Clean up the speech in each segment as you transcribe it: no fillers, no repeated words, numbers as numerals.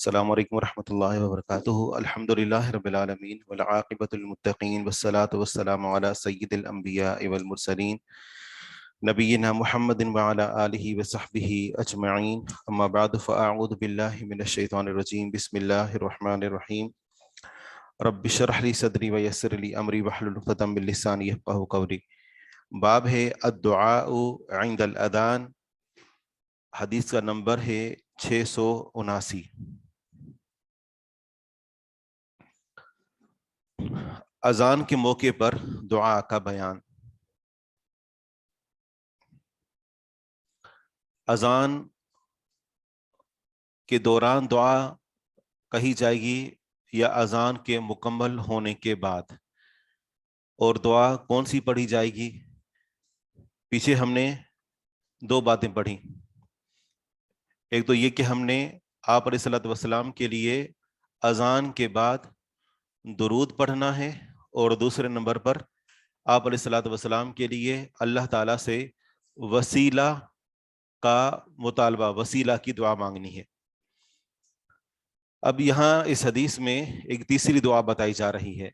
السلام علیکم ورحمۃ اللہ وبرکاتہ۔ الحمد للہ رب العالمین والعاقبۃ للمتقین والصلاۃ والسلام علی سید الانبیاء والمرسلین نبینا محمد وعلی آلہ وصحبہ اجمعین، اما بعد فاعوذ باللہ من الشیطان الرجیم، بسم اللہ الرحمن الرحیم۔ رب اشرح لی صدری ویسر لی امری واحلل عقدۃ من لسانی یفقہوا قولی۔ باب ہے الدعاء عند الاذان، حدیث کا نمبر ہے 679۔ اذان کے موقع پر دعا کا بیان۔ اذان کے دوران دعا کہی جائے گی یا اذان کے مکمل ہونے کے بعد، اور دعا کون سی پڑھی جائے گی؟ پیچھے ہم نے دو باتیں پڑھی۔ ایک تو یہ کہ ہم نے آپ علیہ الصلوۃ والسلام کے لیے اذان کے بعد درود پڑھنا ہے، اور دوسرے نمبر پر آپ علیہ الصلوۃ والسلام کے لیے اللہ تعالیٰ سے وسیلہ کا مطالبہ، وسیلہ کی دعا مانگنی ہے۔ اب یہاں اس حدیث میں ایک تیسری دعا بتائی جا رہی ہے،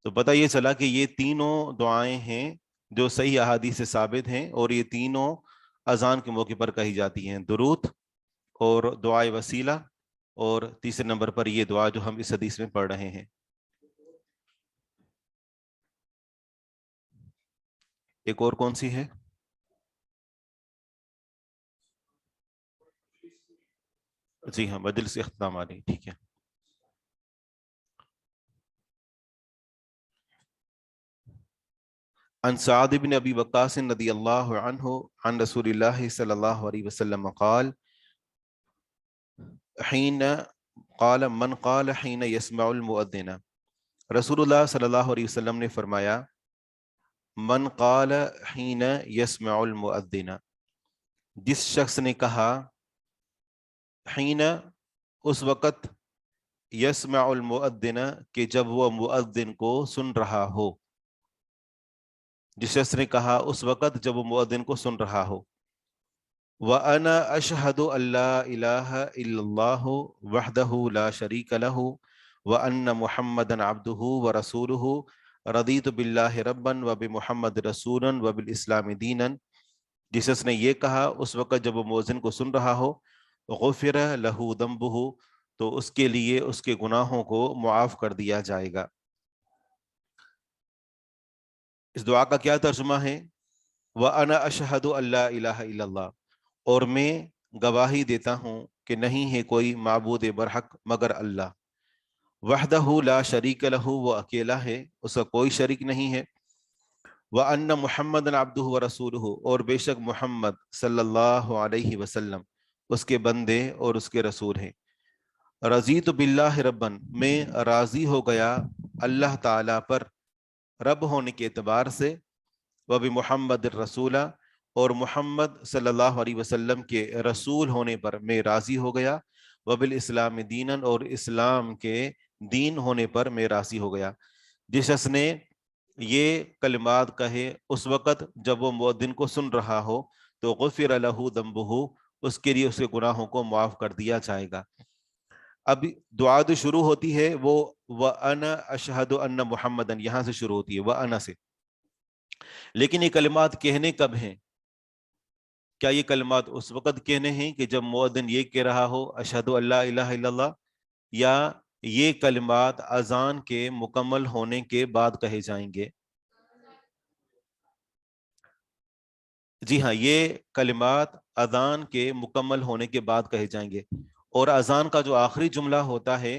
تو پتہ یہ چلا کہ یہ تینوں دعائیں ہیں جو صحیح احادیث سے ثابت ہیں، اور یہ تینوں اذان کے موقع پر کہی جاتی ہیں، درود اور دعائے وسیلہ، اور تیسرے نمبر پر یہ دعا جو ہم اس حدیث میں پڑھ رہے ہیں۔ ایک اور کون سی ہے؟ جی ہاں، مجلس اختتام والی، ٹھیک ہے۔ عن سعد بن ابی وقاص رضی اللہ عنہ عن رسول اللہ صلی اللہ علیہ وسلم قال حین قال من قال حین یسمع المؤذن، رسول اللہ صلی اللہ علیہ وسلم نے فرمایا من قال حین یسمع المؤذن، جس شخص نے کہا حین اس وقت، یسمع المؤذن کہ جب وہ مؤذن کو سن رہا ہو، جس شخص نے کہا اس وقت جب وہ مؤذن کو سن رہا ہو، وَأَنَا أَشْهَدُ أَن لَا إِلَٰهَ إِلَّا اللَّهُ وَحْدَهُ لَا شَرِيكَ لَهُ وَأَنَّ مُحَمَّدًا عَبْدُهُ وَرَسُولُهُ رَضِيتُ بِاللَّهِ رَبًّا وَبِمُحَمَّدٍ رَسُولًا وَبِالْإِسْلَامِ دِينًا، جس اس نے یہ کہا اس وقت جب وہ مؤذن کو سن رہا ہو، غُفِرَ لَهُ ذَنبُهُ، تو اس کے لیے اس کے گناہوں کو معاف کر دیا جائے گا۔ اس دعا کا کیا ترجمہ ہے؟ وَأَنَا أَشْهَدُ أَن لَا إِلَٰهَ إِلَّا اللَّهُ، اور میں گواہی دیتا ہوں کہ نہیں ہے کوئی معبود برحق مگر اللہ، وحدہ لا شریک لہ، وہ اکیلا ہے، اس کا کوئی شریک نہیں ہے، وَأَنَّ مُحَمَّدًا عَبْدُهُ وَرَسُولُهُ، اور بے شک محمد صلی اللہ علیہ وسلم اس کے بندے اور اس کے رسول ہیں۔ رضیت باللہ ربًا، میں راضی ہو گیا اللہ تعالیٰ پر رب ہونے کے اعتبار سے، وبمحمد الرسول، اور محمد صلی اللہ علیہ وسلم کے رسول ہونے پر میں راضی ہو گیا، وبالاسلام دینا، اور اسلام کے دین ہونے پر میں راضی ہو گیا۔ جس شخص نے یہ کلمات کہے اس وقت جب وہ مؤذن کو سن رہا ہو، تو غفر لہ ذنبہ، اس کے لیے اس کے گناہوں کو معاف کر دیا جائے گا۔ اب دعا جو شروع ہوتی ہے وہ وَأَنَا أَشْهَدُ أَنَّ مُحَمَّدًا، یہاں سے شروع ہوتی ہے، وَأَنَا سے، لیکن یہ کلمات کہنے کب ہیں؟ کیا یہ کلمات اس وقت کہنے ہیں کہ جب مؤذن یہ کہہ رہا ہو اشہد ان لا الہ الا اللہ، یا یہ کلمات اذان کے مکمل ہونے کے بعد کہے جائیں گے؟ جی ہاں، یہ کلمات اذان کے مکمل ہونے کے بعد کہے جائیں گے، اور اذان کا جو آخری جملہ ہوتا ہے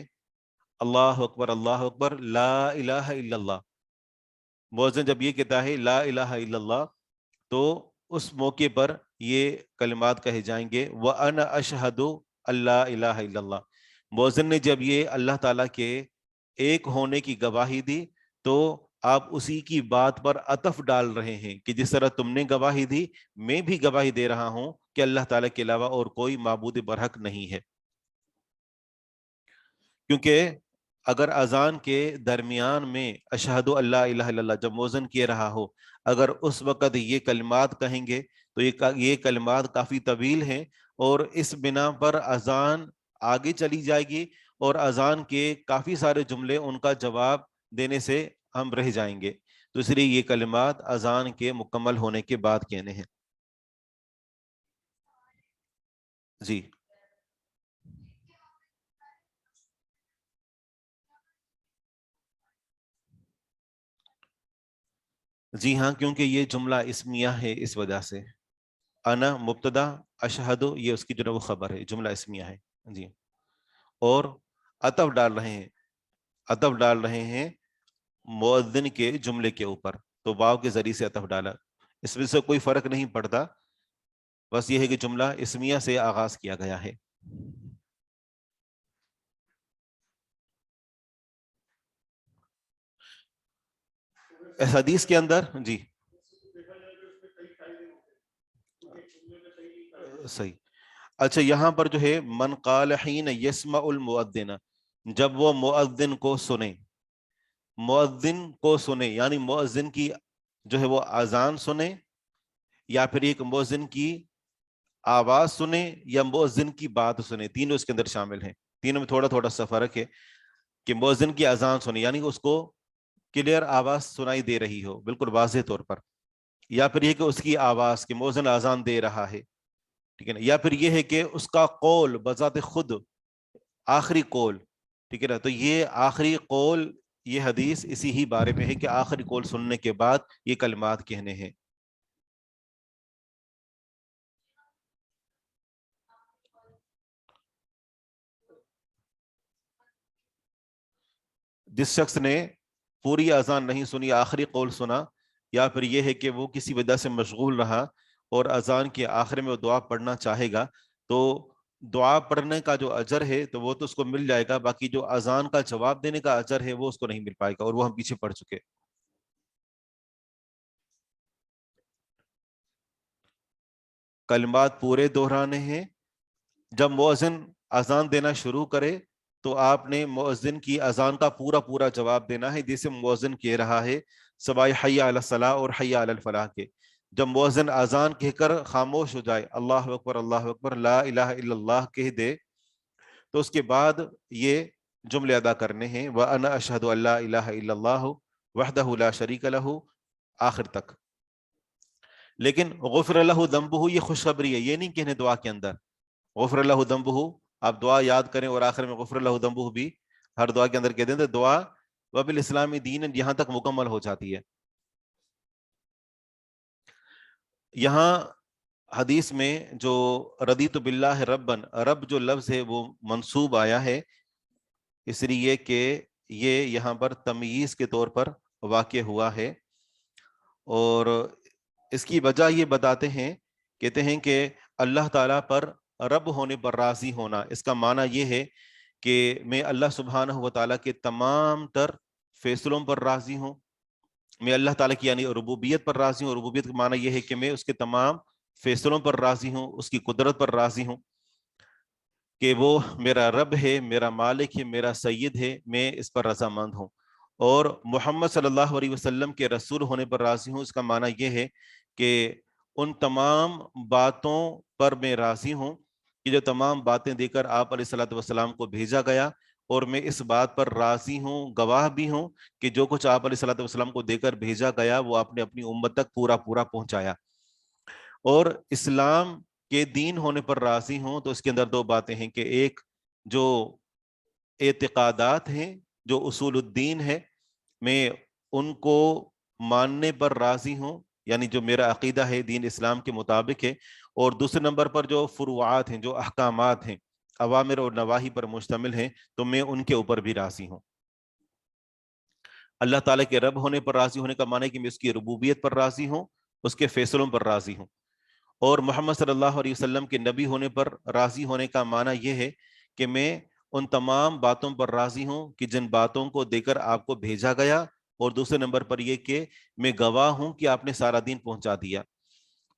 اللہ اکبر لا الہ الا اللہ، مؤذن جب یہ کہتا ہے لا الہ الا اللہ، تو اس موقع پر یہ کلمات کہے جائیں گے، وَأَنَا أَشْهَدُ أَن لَا إِلَٰهَ إِلَّا اللَّهُ، مؤذن نے جب یہ اللہ تعالیٰ کے ایک ہونے کی گواہی دی، تو آپ اسی کی بات پر عطف ڈال رہے ہیں کہ جس طرح تم نے گواہی دی، میں بھی گواہی دے رہا ہوں کہ اللہ تعالیٰ کے علاوہ اور کوئی معبود برحق نہیں ہے۔ کیونکہ اگر اذان کے درمیان میں اشہد ان لا الہ الا اللہ جب مؤذن کہہ رہا ہو، اگر اس وقت یہ کلمات کہیں گے تو یہ کلمات کافی طویل ہیں، اور اس بنا پر اذان آگے چلی جائے گی اور اذان کے کافی سارے جملے ان کا جواب دینے سے ہم رہ جائیں گے، تو اس لیے یہ کلمات اذان کے مکمل ہونے کے بعد کہنے ہیں۔ جی جی ہاں، کیونکہ یہ جملہ اسمیہ ہے اس وجہ سے، انا مبتدا، اشہد یہ اس کی جو ہے وہ خبر ہے، جملہ اسمیہ ہے جی۔ اور عطف ڈال رہے ہیں، عطف ڈال رہے ہیں مؤذن کے جملے کے اوپر، تو واو کے ذریعے سے عطف ڈالا، اس میں سے کوئی فرق نہیں پڑتا، بس یہ ہے کہ جملہ اسمیہ سے آغاز کیا گیا ہے۔ اس حدیث کے اندر جی صحیح۔ اچھا یہاں پر جو ہے من قال حین یسمع المؤذن، جب وہ مؤذن کو سنے، مؤذن کو سنے یعنی مؤذن کی جو ہے وہ اذان سنے، یا پھر ایک مؤذن کی آواز سنے یا مؤذن کی بات سنے، تینوں اس کے اندر شامل ہیں، تینوں میں تھوڑا تھوڑا سا فرق ہے، کہ مؤذن کی اذان سنے یعنی اس کو کلیئر آواز سنائی دے رہی ہو بالکل واضح طور پر، یا پھر یہ کہ اس کی آواز کہ مؤذن اذان دے رہا ہے، ٹھیک ہے نا، یا پھر یہ ہے کہ اس کا قول بذات خود آخری قول، ٹھیک ہے نا، تو یہ آخری قول، یہ حدیث اسی ہی بارے میں ہے کہ آخری قول سننے کے بعد یہ کلمات کہنے ہیں۔ جس شخص نے پوری اذان نہیں سنی، آخری قول سنا، یا پھر یہ ہے کہ وہ کسی وجہ سے مشغول رہا اور اذان کے آخر میں وہ دعا پڑھنا چاہے گا، تو دعا پڑھنے کا جو اجر ہے تو وہ تو اس کو مل جائے گا، باقی جو اذان کا جواب دینے کا اجر ہے وہ اس کو نہیں مل پائے گا، اور وہ ہم پیچھے پڑ چکے۔ کلمات پورے دہرانے ہیں، جب مؤذن اذان دینا شروع کرے تو آپ نے مؤذن کی اذان کا پورا پورا جواب دینا ہے، جسے مؤذن کہہ رہا ہے سوائے حی علی الصلاح اور حی علی الفلاح کے۔ جب مؤذن اذان کہہ کر خاموش ہو جائے، اللہ اکبر لا الہ الا اللہ کہہ دے، تو اس کے بعد یہ جملے ادا کرنے ہیں، وَأَنَا أَشْهَدُ أَن لَا إِلَهَ إِلَّا اللَّهُ وَحْدَهُ لَا شَرِيكَ لَهُ آخر تک۔ لیکن غفر لہ ذنبہ یہ خوشخبری ہے، یہ نہیں کہنے دعا کے اندر غفر لہ ذنبہ، آپ دعا یاد کریں اور آخر میں غفر لہ ذنبہ بھی ہر دعا کے اندر کہہ دیں، تو دعا وبالاسلام دین یہاں تک مکمل ہو جاتی ہے۔ یہاں حدیث میں جو رضیت باللہ ربن، رب جو لفظ ہے وہ منصوب آیا ہے، اس لیے کہ یہ یہاں پر تمییز کے طور پر واقع ہوا ہے، اور اس کی وجہ یہ بتاتے ہیں، کہتے ہیں کہ اللہ تعالیٰ پر رب ہونے پر راضی ہونا، اس کا معنی یہ ہے کہ میں اللہ سبحانہ و تعالیٰ کے تمام تر فیصلوں پر راضی ہوں، میں اللہ تعالیٰ کی یعنی ربوبیت پر راضی ہوں، ربوبیت کا معنی یہ ہے کہ میں اس کے تمام فیصلوں پر راضی ہوں، اس کی قدرت پر راضی ہوں، کہ وہ میرا رب ہے، میرا مالک ہے، میرا سید ہے، میں اس پر رضامند ہوں، اور محمد صلی اللہ علیہ وسلم کے رسول ہونے پر راضی ہوں، اس کا معنی یہ ہے کہ ان تمام باتوں پر میں راضی ہوں کہ جو تمام باتیں دے کر آپ علیہ الصلوۃ والسلام کو بھیجا گیا، اور میں اس بات پر راضی ہوں، گواہ بھی ہوں کہ جو کچھ آپ علیہ الصلوۃ والسلام کو دے کر بھیجا گیا وہ آپ نے اپنی امت تک پورا پورا پہنچایا، اور اسلام کے دین ہونے پر راضی ہوں، تو اس کے اندر دو باتیں ہیں کہ ایک جو اعتقادات ہیں، جو اصول الدین ہے، میں ان کو ماننے پر راضی ہوں، یعنی جو میرا عقیدہ ہے دین اسلام کے مطابق ہے، اور دوسرے نمبر پر جو فروعات ہیں، جو احکامات ہیں، اوامر اور نواہی پر مشتمل ہیں، تو میں ان کے اوپر بھی راضی ہوں۔ اللہ تعالیٰ کے رب ہونے پر راضی ہونے کا معنی ہے کہ میں اس کی ربوبیت پر راضی ہوں، اس کے فیصلوں پر راضی ہوں، اور محمد صلی اللہ علیہ وسلم کے نبی ہونے پر راضی ہونے کا معنی یہ ہے کہ میں ان تمام باتوں پر راضی ہوں کہ جن باتوں کو دے کر آپ کو بھیجا گیا، اور دوسرے نمبر پر یہ کہ میں گواہ ہوں کہ آپ نے سارا دین پہنچا دیا،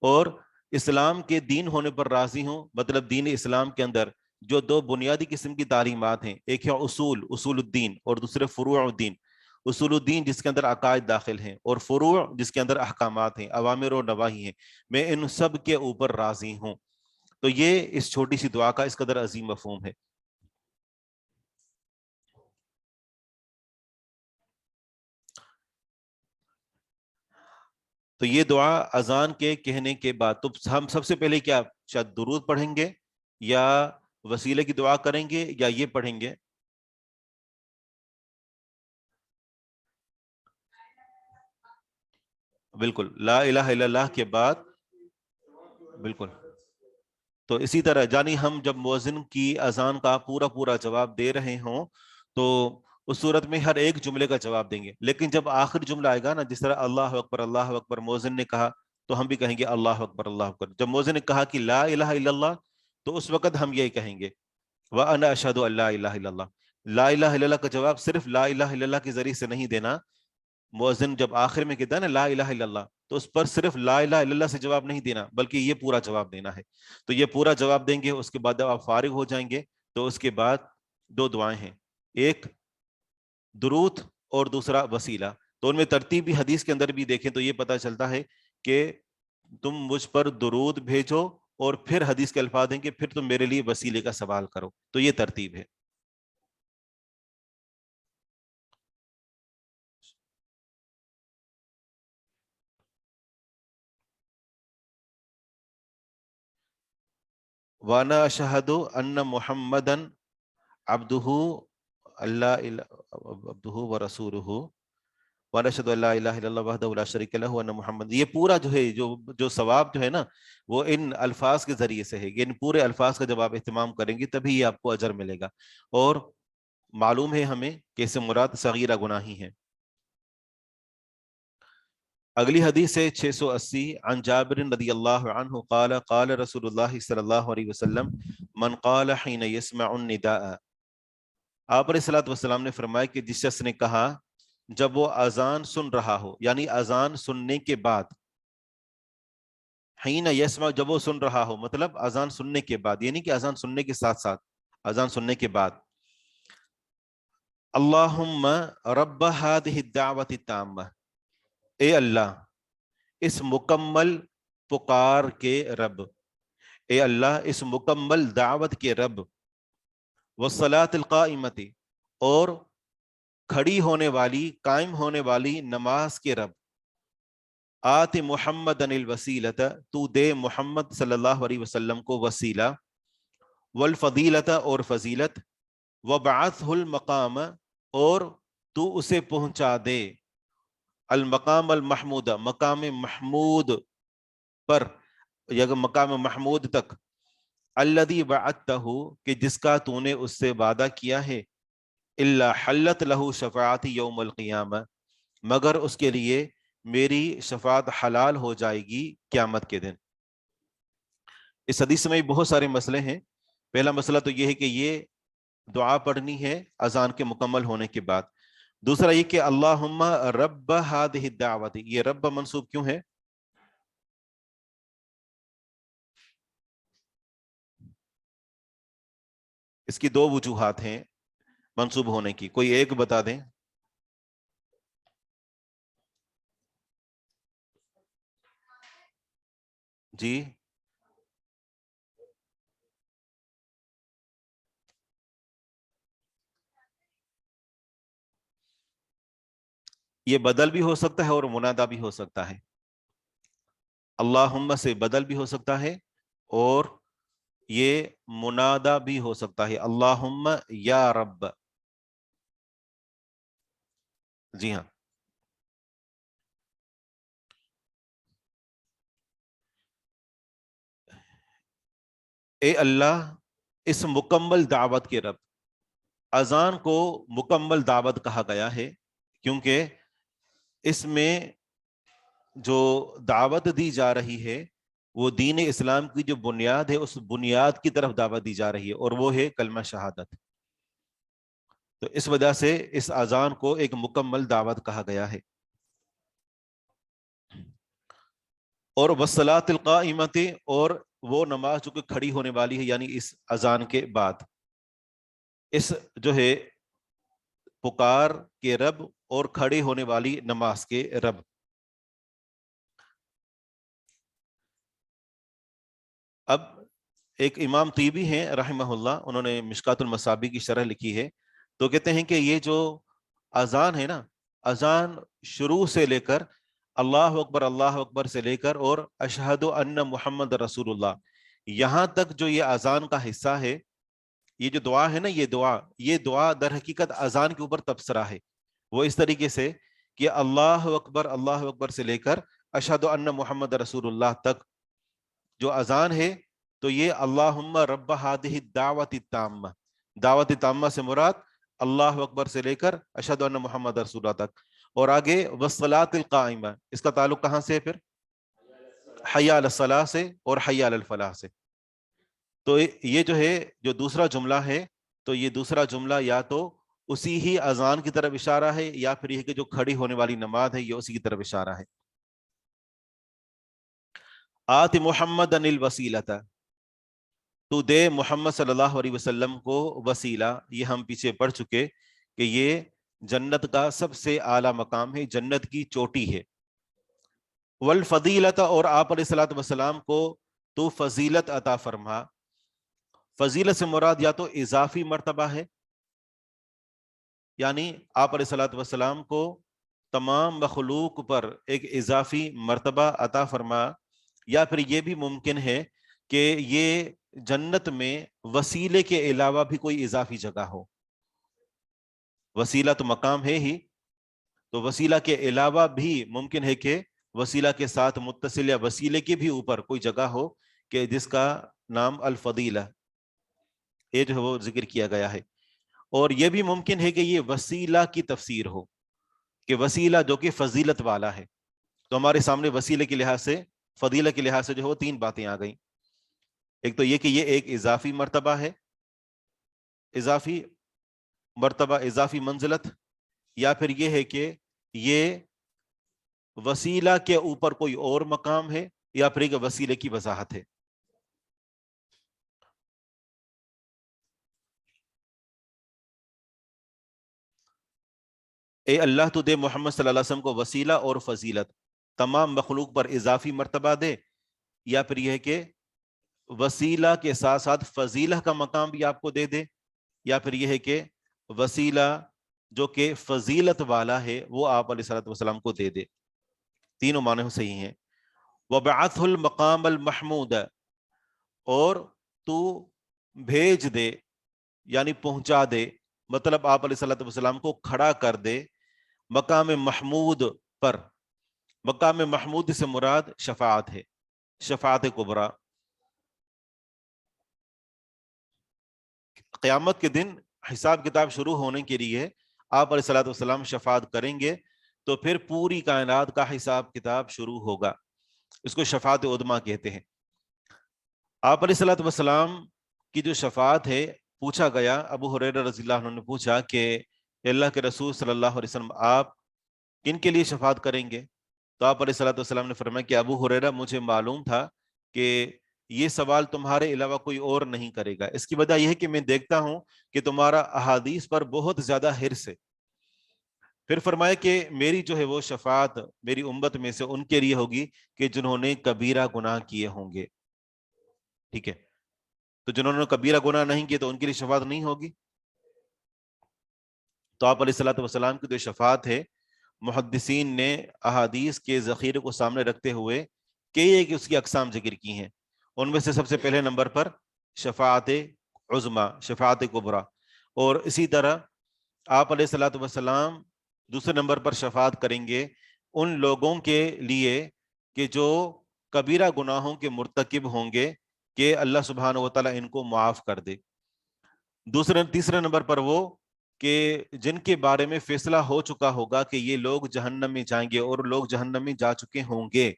اور اسلام کے دین ہونے پر راضی ہوں، مطلب دین اسلام کے اندر جو دو بنیادی قسم کی تعلیمات ہیں، ایک ہے اصول الدین، اور دوسرے فروع الدین۔ اصول الدین جس کے اندر عقائد داخل ہیں، اور فروع جس کے اندر احکامات ہیں، اوامر اور نواہی ہیں، میں ان سب کے اوپر راضی ہوں۔ تو یہ اس چھوٹی سی دعا کا اس قدر عظیم مفہوم ہے۔ تو یہ دعا اذان کے کہنے کے بعد تو ہم سب سے پہلے کیا شاید درود پڑھیں گے یا وسیلے کی دعا کریں گے یا یہ پڑھیں گے؟ بالکل، لا الہ الا اللہ کے بعد بالکل. تو اسی طرح یعنی ہم جب مؤذن کی اذان کا پورا پورا جواب دے رہے ہوں تو اس صورت میں ہر ایک جملے کا جواب دیں گے، لیکن جب آخر جملہ آئے گا نا، جس طرح اللہ اکبر مؤذن نے کہا تو ہم بھی کہیں گے اللہ اکبر اللہ اکبر. جب مؤذن نے کہا کہ لا الہ الا اللہ تو اس وقت ہم یہی کہیں گے وَأَنَا أَشْهَدُ أَن لَا إِلَهَ إِلَّا اللَّهُ. لا الہ الا اللہ کا جواب صرف لا الہ الا اللہ کے ذریعے سے نہیں دینا. مؤذن جب آخر میں کہتا ہے نا لا الہ الا اللہ تو اس پر صرف لا الہ الا اللہ سے جواب نہیں دینا بلکہ یہ پورا جواب دینا ہے. تو یہ پورا جواب دیں گے. اس کے بعد جب آپ فارغ ہو جائیں گے تو اس کے بعد دو دعائیں ہیں، ایک درود اور دوسرا وسیلہ. تو ان میں ترتیب بھی حدیث کے اندر بھی دیکھیں تو یہ پتہ چلتا ہے کہ تم مجھ پر درود بھیجو اور پھر حدیث کے الفاظ دیں کہ پھر تم میرے لیے وسیلے کا سوال کرو. تو یہ ترتیب ہے. وانا اشہد ان محمدن عبدہ عبدہ ورسولہ وانا اشہد ان لا الہ الا اللہ وحدہ لا شریک لہ وان محمد. یہ پورا جو ہے جو ثواب جو ہے نا وہ ان الفاظ کے ذریعے سے ہے. ان پورے الفاظ کا جب آپ اہتمام کریں گے تبھی یہ آپ کو اجر ملے گا. اور معلوم ہے ہمیں کہ اس سے مراد صغیرہ گناہی ہیں. اگلی حدیث ہے 680 عن جابر رضی اللہ عنہ قال قال رسول اللہ صلی اللہ علیہ وسلم من قال حین یسمع النداء. آپ علیہ الصلوۃ والسلام نے فرمایا کہ جس شخص نے کہا جب وہ اذان سن رہا ہو، یعنی اذان سننے کے بعد، حین یسمع جب وہ سن رہا ہو مطلب اذان سننے کے بعد، یعنی کہ اذان سننے کے ساتھ ساتھ، اذان سننے کے بعد، اللہم رب ہذہ الدعوۃ التامہ، اے اللہ اس مکمل پکار کے رب، اے اللہ اس مکمل دعوت کے رب، والصلاۃ القائمۃ اور کھڑی ہونے والی قائم ہونے والی نماز کے رب، آت محمد الوسیلۃ تو دے محمد صلی اللہ علیہ وسلم کو وسیلہ، والفضیلۃ اور فضیلت، وبعثہ المقام اور تو اسے پہنچا دے، المقام المحمود مقام محمود پر یا مقام محمود تک، الذی وعدتہ کہ جس کا تو نے اس سے وعدہ کیا ہے، الا حلت لہ شفاعتی یوم القیامہ مگر اس کے لیے میری شفاعت حلال ہو جائے گی قیامت کے دن. اس حدیث میں بہت سارے مسئلے ہیں. پہلا مسئلہ تو یہ ہے کہ یہ دعا پڑھنی ہے اذان کے مکمل ہونے کے بعد. دوسرا یہ کہ اللہم رب ہذہ الدعوۃ، یہ رب منصوب کیوں ہے؟ اس کی دو وجوہات ہیں منصوب ہونے کی، کوئی ایک بتا دیں. جی یہ بدل بھی ہو سکتا ہے اور منادا بھی ہو سکتا ہے. اللہم سے بدل بھی ہو سکتا ہے اور یہ منادا بھی ہو سکتا ہے، اللہم یا رب. جی ہاں، اے اللہ اس مکمل دعوت کے رب. اذان کو مکمل دعوت کہا گیا ہے کیونکہ اس میں جو دعوت دی جا رہی ہے وہ دین اسلام کی جو بنیاد ہے اس بنیاد کی طرف دعوت دی جا رہی ہے اور وہ ہے کلمہ شہادت. تو اس وجہ سے اس اذان کو ایک مکمل دعوت کہا گیا ہے. اور والصلاۃ القائمۃ اور وہ نماز جو کہ کھڑی ہونے والی ہے یعنی اس اذان کے بعد، اس جو ہے پکار کے رب اور کھڑے ہونے والی نماز کے رب. اب ایک امام طیبی ہیں رحمہ اللہ، انہوں نے مشکات المصابیح کی شرح لکھی ہے تو کہتے ہیں کہ یہ جو اذان ہے نا، اذان شروع سے لے کر اللہ اکبر سے لے کر اور اشہد ان محمد رسول اللہ یہاں تک جو یہ اذان کا حصہ ہے، یہ جو دعا ہے نا، یہ دعا در حقیقت اذان کے اوپر تبصرہ ہے۔ وہ اس طریقے سے کہ اللہ اکبر سے لے کر اشہد ان محمد رسول اللہ تک جو اذان ہے، تو یہ اللہم رب ہذہ الدعوۃ التامہ، دعوت تامہ سے مراد اللہ اکبر سے لے کر اشہد ان محمد رسول اللہ تک، اور آگے والصلاۃ القائمہ، اس کا تعلق کہاں سے ہے پھر؟ حی علی الصلاۃ سے اور حی علی الفلاح سے۔ تو یہ جو ہے جو دوسرا جملہ ہے، تو یہ دوسرا جملہ یا تو اسی ہی اذان کی طرف اشارہ ہے، یا پھر یہ کہ جو کھڑی ہونے والی نماز ہے یہ اسی کی طرف اشارہ ہے۔ آت محمد ان الوسیلۃ، تو دے محمد صلی اللہ علیہ وسلم کو وسیلہ، یہ ہم پیچھے پڑھ چکے کہ یہ جنت کا سب سے اعلیٰ مقام ہے، جنت کی چوٹی ہے۔ والفضیلۃ، اور آپ علیہ الصلوۃ والسلام کو تو فضیلت عطا فرما۔ فضیلت سے مراد یا تو اضافی مرتبہ ہے، یعنی آپ علیہ الصلوۃ والسلام کو تمام مخلوق پر ایک اضافی مرتبہ عطا فرما، یا پھر یہ بھی ممکن ہے کہ یہ جنت میں وسیلے کے علاوہ بھی کوئی اضافی جگہ ہو۔ وسیلہ تو مقام ہے ہی، تو وسیلہ کے علاوہ بھی ممکن ہے کہ وسیلہ کے ساتھ متصل یا وسیلے کے بھی اوپر کوئی جگہ ہو کہ جس کا نام الفضیلہ، یہ جو ہے وہ ذکر کیا گیا ہے۔ اور یہ بھی ممکن ہے کہ یہ وسیلہ کی تفسیر ہو، کہ وسیلہ جو کہ فضیلت والا ہے۔ تو ہمارے سامنے وسیلے کے لحاظ سے، فضیلہ کے لحاظ سے جو ہے وہ تین باتیں آ گئیں۔ ایک تو یہ کہ یہ ایک اضافی مرتبہ ہے، اضافی مرتبہ، اضافی منزلت، یا پھر یہ ہے کہ یہ وسیلہ کے اوپر کوئی اور مقام ہے، یا پھر ایک وسیلے کی وضاحت ہے۔ اے اللہ تو دے محمد صلی اللہ علیہ وسلم کو وسیلہ اور فضیلت، تمام مخلوق پر اضافی مرتبہ دے، یا پھر یہ ہے کہ وسیلہ کے ساتھ ساتھ فضیلہ کا مقام بھی آپ کو دے دے، یا پھر یہ ہے کہ وسیلہ جو کہ فضیلت والا ہے وہ آپ علیہ الصلوۃ والسلام کو دے دے۔ تینوں معنی صحیح ہیں۔ وَبَعَثْهُ الْمَقَامَ الْمَحْمُودَ، اور تو بھیج دے یعنی پہنچا دے، مطلب آپ علیہ الصلوۃ والسلام کو کھڑا کر دے مقام محمود پر۔ مقام محمود سے مراد شفاعت ہے، شفاعت کبریٰ۔ قیامت کے دن حساب کتاب شروع ہونے کے لیے آپ علیہ الصلوۃ والسلام شفاعت کریں گے، تو پھر پوری کائنات کا حساب کتاب شروع ہوگا، اس کو شفاعت عظمیٰ کہتے ہیں۔ آپ علیہ الصلوۃ والسلام کی جو شفاعت ہے، پوچھا گیا، ابو ہریرہ رضی اللہ عنہ نے پوچھا کہ اللہ کے رسول صلی اللہ علیہ وسلم آپ کن کے لیے شفاعت کریں گے؟ تو آپ علیہ الصلوۃ والسلام نے فرمایا کہ ابو ہریرہ مجھے معلوم تھا کہ یہ سوال تمہارے علاوہ کوئی اور نہیں کرے گا، اس کی وجہ یہ ہے کہ میں دیکھتا ہوں کہ تمہارا احادیث پر بہت زیادہ حرص ہے۔ پھر فرمایا کہ میری جو ہے وہ شفاعت میری امت میں سے ان کے لیے ہوگی کہ جنہوں نے کبیرہ گناہ کیے ہوں گے، ٹھیک ہے؟ تو جنہوں نے کبیرہ گناہ نہیں کیے تو ان کے لیے شفاعت نہیں ہوگی۔ تو آپ علیہ الصلوۃ والسلام کی جو شفاعت ہے، محدثین نے احادیث کے ذخیرے کو سامنے رکھتے ہوئے کئی ایک اس کی اقسام ذکر کی ہیں۔ ان میں سے سب سے پہلے نمبر پر شفاعت عظمیٰ، شفاعت کبریٰ، اور اسی طرح آپ علیہ الصلوۃ والسلام دوسرے نمبر پر شفاعت کریں گے ان لوگوں کے لیے کہ جو کبیرہ گناہوں کے مرتکب ہوں گے، کہ اللہ سبحانہ و تعالیٰ ان کو معاف کر دے۔ تیسرے نمبر پر وہ کہ جن کے بارے میں فیصلہ ہو چکا ہوگا کہ یہ لوگ جہنم میں جائیں گے اور لوگ جہنم میں جا چکے ہوں گے،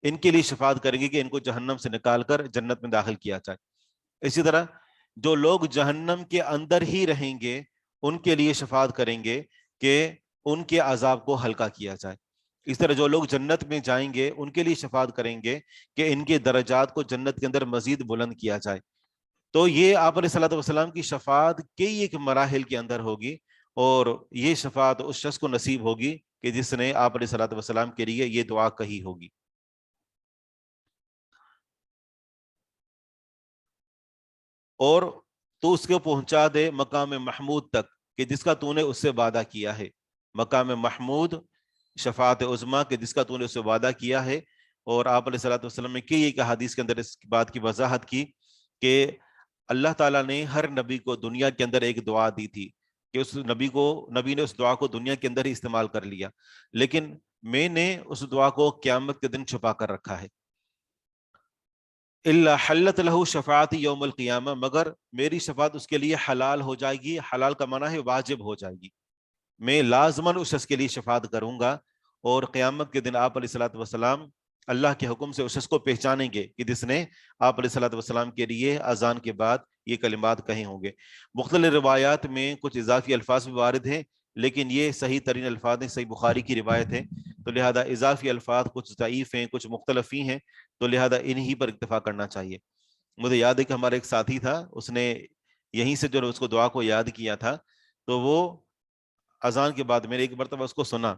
ان کے لیے شفاعت کریں گے کہ ان کو جہنم سے نکال کر جنت میں داخل کیا جائے۔ اسی طرح جو لوگ جہنم کے اندر ہی رہیں گے ان کے لیے شفاعت کریں گے کہ ان کے عذاب کو ہلکا کیا جائے۔ اس طرح جو لوگ جنت میں جائیں گے ان کے لیے شفاعت کریں گے کہ ان کے درجات کو جنت کے اندر مزید بلند کیا جائے۔ تو یہ آپ علیہ الصلوۃ والسلام کی شفاعت کئی ایک مراحل کے اندر ہوگی، اور یہ شفاعت اس شخص کو نصیب ہوگی کہ جس نے آپ علیہ الصلوۃ والسلام کے لیے یہ دعا کہی ہوگی۔ اور تو اس کو پہنچا دے مقام محمود تک کہ جس کا تو نے اس سے وعدہ کیا ہے۔ مقام محمود شفاعت عظما کہ جس کا تو نے اس سے وعدہ کیا ہے. اور آپ علیہ الصلوۃ والسلام نے کئی ایک حدیث کے اندر اس بات کی وضاحت کی کہ اللہ تعالیٰ نے ہر نبی کو دنیا کے اندر ایک دعا دی تھی کہ اس نبی نے اس دعا کو دنیا کے اندر ہی استعمال کر لیا، لیکن میں نے اس دعا کو قیامت کے دن چھپا کر رکھا ہے. الا حلت لہ شفاعت یوم القیامہ، مگر میری شفاعت اس کے لیے حلال ہو جائے گی. حلال کا معنی ہے واجب ہو جائے گی. میں لازماً اس شخص کے لیے شفاعت کروں گا، اور قیامت کے دن آپ علیہ الصلوۃ والسلام اللہ کے حکم سے اس شخص کو پہچانیں گے کہ جس نے آپ علیہ الصلوۃ والسلام کے لیے اذان کے بعد یہ کلمات کہے ہوں گے. مختلف روایات میں کچھ اضافی الفاظ بھی وارد ہیں، لیکن یہ صحیح ترین الفاظ ہیں، صحیح بخاری کی روایت ہے، تو لہذا اضافی الفاظ کچھ ضعیف ہیں، کچھ مختلفی ہیں، تو لہذا انہی پر اکتفا کرنا چاہیے. مجھے یاد ہے کہ ہمارا ایک ساتھی تھا، اس نے یہیں سے جو اس کو دعا کو یاد کیا تھا، تو وہ اذان کے بعد میں نے ایک مرتبہ اس کو سنا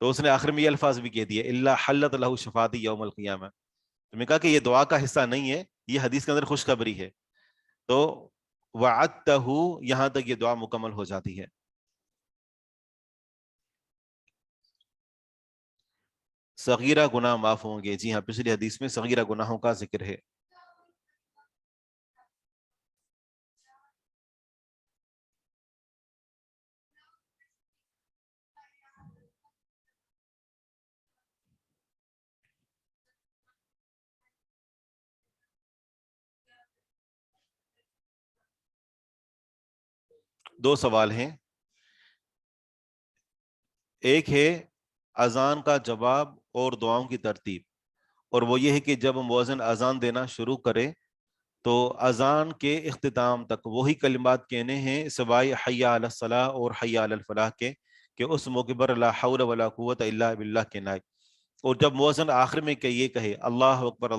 تو اس نے آخر میں یہ الفاظ بھی کہہ دیے الا حلت لہ شفاعتی یوم القیامہ. تو میں کہا کہ یہ دعا کا حصہ نہیں ہے، یہ حدیث کے اندر خوشخبری ہے. تو وعدتہ یہاں تک یہ دعا مکمل ہو جاتی ہے. صغیرہ گناہ معاف ہوں گے، جی ہاں، پچھلی حدیث میں صغیرہ گناہوں کا ذکر ہے. دو سوال ہیں، ایک ہے اذان کا جواب اور دعاؤں کی ترتیب، اور وہ یہ ہے کہ جب مؤذن اذان دینا شروع کرے تو اذان کے اختتام تک وہی کلمات کہنے ہیں سوائے حی علی الصلاح اور حی علی الفلاح کے، کہ اس موقع پر لا حول ولا قوت الا باللہ کے نائب. اور جب مؤذن آخر میں کہ یہ کہے اللہ اکبر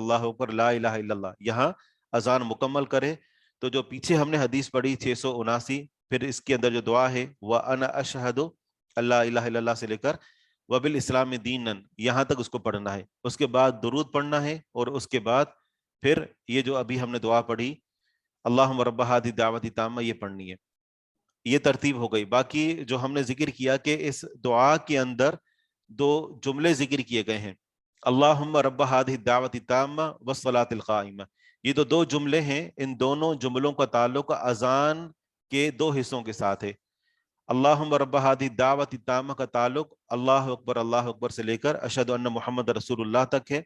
لا الہ الا اللہ، یہاں اذان مکمل کرے. تو جو پیچھے ہم نے حدیث پڑھی 679، پھر اس کے اندر جو دعا ہے وَأَنَا أَشْهَدُ اللہ الہ الا اللہ سے لے کر وَبِالْإِسْلَامِ دِينًا، یہاں تک اس کو پڑھنا ہے. اس کے بعد درود پڑھنا ہے، اور اس کے بعد پھر یہ جو ابھی ہم نے دعا پڑھی اللہم رب ہذہ الدعوۃ التامہ، یہ پڑھنی ہے. یہ ترتیب ہو گئی. باقی جو ہم نے ذکر کیا کہ اس دعا کے اندر دو جملے ذکر کیے گئے ہیں، اللہم رب ہذہ الدعوۃ التامہ والصلاۃ القائمہ، یہ تو دو جملے ہیں. ان دونوں جملوں کا تعلق اذان کے دو حصوں کے ساتھ ہے. اللہم رب ہذہ الدعوۃ التامہ کا تعلق اللہ اکبر سے لے کر اشہد ان محمد رسول اللہ تک ہے.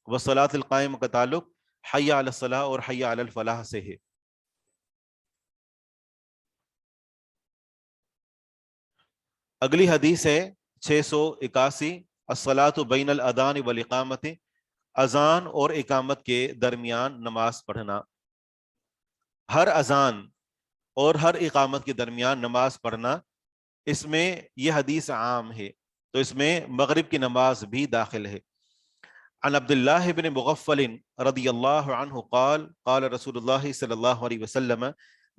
والصلاۃ القائمہ کا تعلق حی علی الصلاح اور حی علی الفلاح سے ہے. اگلی حدیث ہے 681، الصلاۃ بین الاذان والاقامت، اذان اور اقامت کے درمیان نماز پڑھنا. ہر اذان اور ہر اقامت کے درمیان نماز پڑھنا، اس میں یہ حدیث عام ہے، تو اس میں مغرب کی نماز بھی داخل ہے. عن عبداللہ بن مغفل رضی اللہ عنہ قال قال رسول اللہ صلی اللہ علیہ وسلم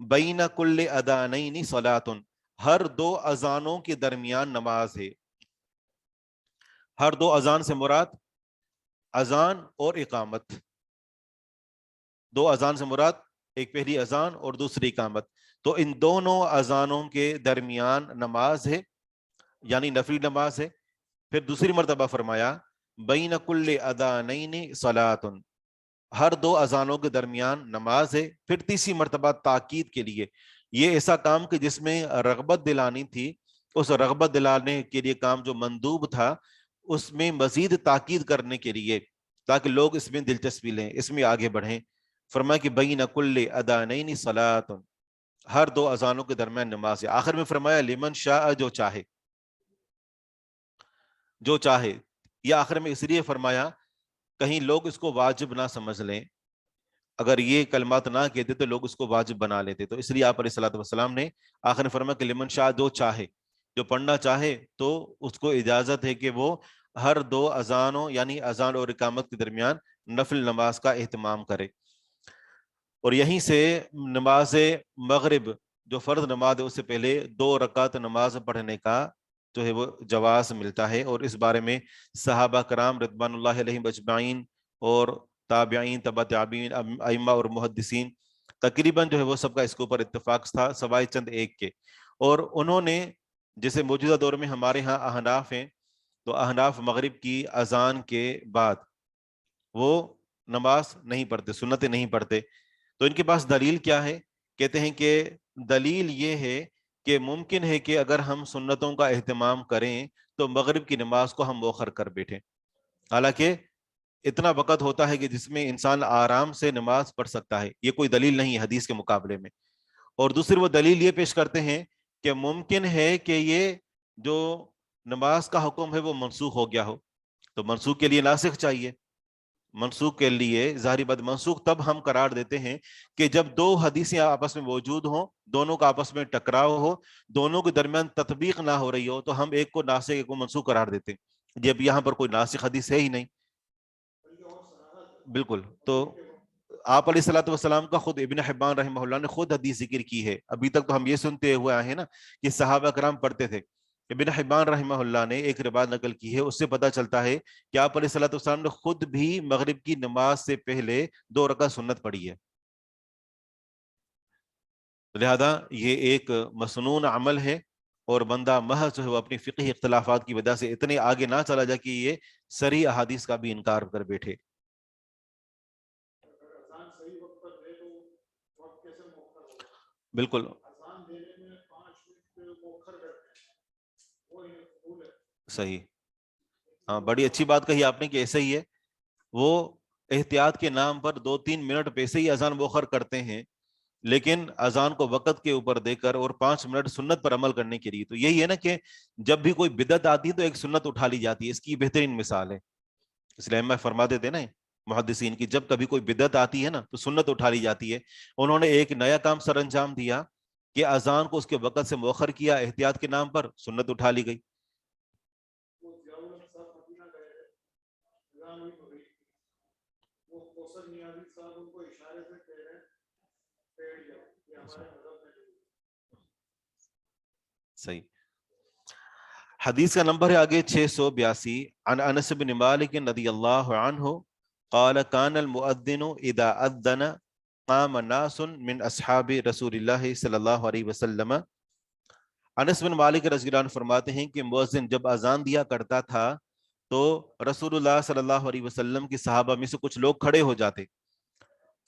بین کل اذانین صلاۃ، ہر دو اذانوں کے درمیان نماز ہے. ہر دو اذان سے مراد اذان اور اقامت، دو اذان سے مراد ایک پہلی اذان اور دوسری اقامت. تو ان دونوں اذانوں کے درمیان نماز ہے، یعنی نفلی نماز ہے. پھر دوسری مرتبہ فرمایا بین کل اذانین صلاۃ، ہر دو اذانوں کے درمیان نماز ہے. پھر تیسری مرتبہ تاکید کے لیے، یہ ایسا کام کہ جس میں رغبت دلانی تھی، اس رغبت دلانے کے لیے کام جو مندوب تھا، اس میں مزید تاکید کرنے کے لیے تاکہ لوگ اس میں دلچسپی لیں، اس میں آگے بڑھیں. فرمایا کہ بین کل اذانین صلاۃ، ہر دو اذانوں کے درمیان نماز ہے. آخر میں فرمایا لمن شاء، جو چاہے، جو چاہے. یہ آخر میں اس لیے فرمایا کہیں لوگ اس کو واجب نہ سمجھ لیں، اگر یہ کلمات نہ کہتے تو لوگ اس کو واجب بنا لیتے. تو اس لیے آپ علیہ الصلوۃ والسلام نے آخر میں فرمایا کہ لمن شاء، جو چاہے، جو پڑھنا چاہے تو اس کو اجازت ہے کہ وہ ہر دو اذانوں یعنی اذان اور اقامت کے درمیان نفل نماز کا اہتمام کرے. اور یہیں سے نماز مغرب جو فرض نماز ہے اس سے پہلے 2 رکعت نماز پڑھنے کا جو ہے وہ جواز ملتا ہے. اور اس بارے میں صحابہ کرام رضوان اللہ علیہم اجمعین اور تابعین، تبع تابعین، ائمہ اور محدثین تقریباً جو ہے وہ سب کا اس کے اوپر اتفاق تھا سوائے چند ایک کے. اور انہوں نے جیسے موجودہ دور میں ہمارے ہاں احناف ہیں، تو احناف مغرب کی اذان کے بعد وہ نماز نہیں پڑھتے، سنتیں نہیں پڑھتے. تو ان کے پاس دلیل کیا ہے؟ کہتے ہیں کہ دلیل یہ ہے کہ ممکن ہے کہ اگر ہم سنتوں کا اہتمام کریں تو مغرب کی نماز کو ہم مؤخر کر بیٹھیں. حالانکہ اتنا وقت ہوتا ہے کہ جس میں انسان آرام سے نماز پڑھ سکتا ہے. یہ کوئی دلیل نہیں ہے حدیث کے مقابلے میں. اور دوسری وہ دلیل یہ پیش کرتے ہیں کہ ممکن ہے کہ یہ جو نماز کا حکم ہے وہ منسوخ ہو گیا ہو. تو منسوخ کے لیے ناسخ چاہیے. منسوخ کے لیے ظاہری بات منسوخ تب ہم قرار دیتے ہیں کہ جب دو حدیثیں آپس میں موجود ہوں، دونوں کا آپس میں ٹکراؤ ہو، دونوں کے درمیان تطبیق نہ ہو رہی ہو، تو ہم ایک کو ناسخ ایک کو منسوخ قرار دیتے ہیں. جب یہاں پر کوئی ناسخ حدیث ہے ہی نہیں. بالکل. تو آپ علیہ الصلوۃ والسلام کا خود ابن حبان رحمہ اللہ نے خود حدیث ذکر کی ہے. ابھی تک تو ہم یہ سنتے ہوئے آئے ہیں نا کہ صحابہ کرام پڑھتے تھے. ابن حبان رحمہ اللہ نے ایک روایت نقل کی ہے، اس سے پتہ چلتا ہے کہ آپ علیہ الصلوۃ والسلام نے خود بھی مغرب کی نماز سے پہلے 2 رکعت سنت پڑھی ہے. لہذا یہ ایک مسنون عمل ہے، اور بندہ محض جو ہے وہ اپنی فقہی اختلافات کی وجہ سے اتنے آگے نہ چلا جائے کہ یہ صریح احادیث کا بھی انکار کر بیٹھے. بالکل صحیح. ہاں بڑی اچھی بات کہی آپ نے کہ ایسا ہی ہے. وہ احتیاط کے نام پر 2-3 منٹ پہ سے ہی اذان مؤخر کرتے ہیں، لیکن اذان کو وقت کے اوپر دے کر اور 5 منٹ سنت پر عمل کرنے کے لیے. تو یہی ہے نا کہ جب بھی کوئی بدعت آتی ہے تو ایک سنت اٹھا لی جاتی ہے. اس کی بہترین مثال ہے، اس لیے میں فرماتے تھے نا محدثین کی، جب کبھی کوئی بدعت آتی ہے نا تو سنت اٹھا لی جاتی ہے. انہوں نے ایک نیا کام سر انجام دیا کہ اذان کو اس کے وقت سے مؤخر کیا، احتیاط کے نام پر سنت اٹھا لی گئی. صحیح. حدیث کا نمبر ہے آگے 682. عن انس بن مالک رضی اللہ عنہ قال كان المؤذن اذا اذن قام ناس من اصحاب رسول اللہ صلی اللہ علیہ وسلم. انس بن مالک رضی اللہ عنہ فرماتے ہیں کہ مؤذن جب اذان دیا کرتا تھا تو رسول اللہ صلی اللہ علیہ وسلم کی صحابہ میں سے کچھ لوگ کھڑے ہو جاتے.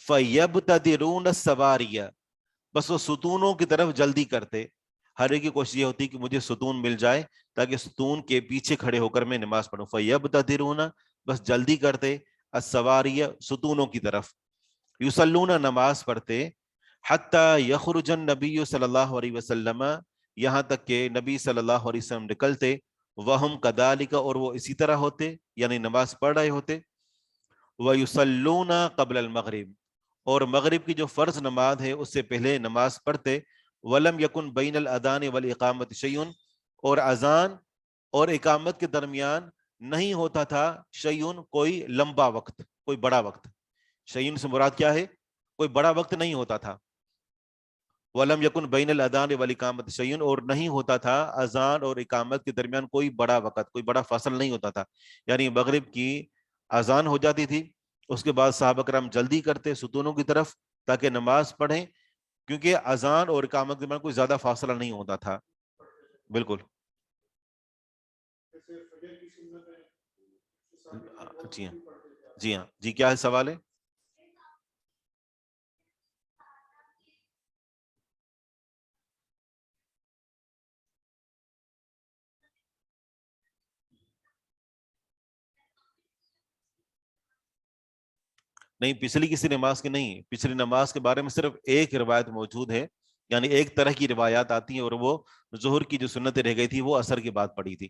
فَيَبْتَدِرُونَ السَّوَارِيَ، بس وہ ستونوں کی طرف جلدی کرتے. ہر ایک کی کوشش یہ ہوتی کہ مجھے ستون مل جائے تاکہ ستون کے پیچھے کھڑے ہو کر میں نماز پڑھوں. فَيَبْتَدِرُونَ، بس جلدی کرتے، السَّوَارِيَ، ستونوں کی طرف. یصلون، نماز پڑھتے. حتیٰ یخرج النبی صلی اللہ علیہ وسلم، یہاں تک کہ نبی صلی اللہ علیہ وسلم نکلتے. وہم کذالک، اور وہ اسی طرح ہوتے، یعنی نماز پڑھ رہے ہوتے. وَيُصَلُّونَ قَبْلَ الْمَغْرِبِ، اور مغرب کی جو فرض نماز ہے اس سے پہلے نماز پڑھتے. وَلَمْ يَكُنْ بَيْنَ الْأَذَانِ وَالْإِقَامَةِ شَيْءٌ، اور اذان اور اقامت کے درمیان نہیں ہوتا تھا شیئن، کوئی لمبا وقت، کوئی بڑا وقت. شیئن سے مراد کیا ہے؟ کوئی بڑا وقت نہیں ہوتا تھا. وَلَمْ يَكُنْ بَيْنَ الْأَذَانِ وَالْإِقَامَةِ شَيْءٌ، اور نہیں ہوتا تھا اذان اور اقامت کے درمیان کوئی بڑا وقت، کوئی بڑا فاصل نہیں ہوتا تھا. یعنی مغرب کی اذان ہو جاتی تھی، اس کے بعد صحابہ کرام جلدی کرتے ستونوں کی طرف تاکہ نماز پڑھیں، کیونکہ اذان اور اقامت کے درمیان کوئی زیادہ فاصلہ نہیں ہوتا تھا. بالکل. جی ہاں، جی ہاں، جی کیا ہے سوال ہے؟ نہیں، پچھلی کسی نماز کی نہیں. پچھلی نماز کے بارے میں صرف ایک روایت موجود ہے، یعنی ایک طرح کی روایات آتی ہیں، اور وہ ظہر کی جو سنتیں رہ گئی تھی وہ عصر کے بعد پڑی تھی.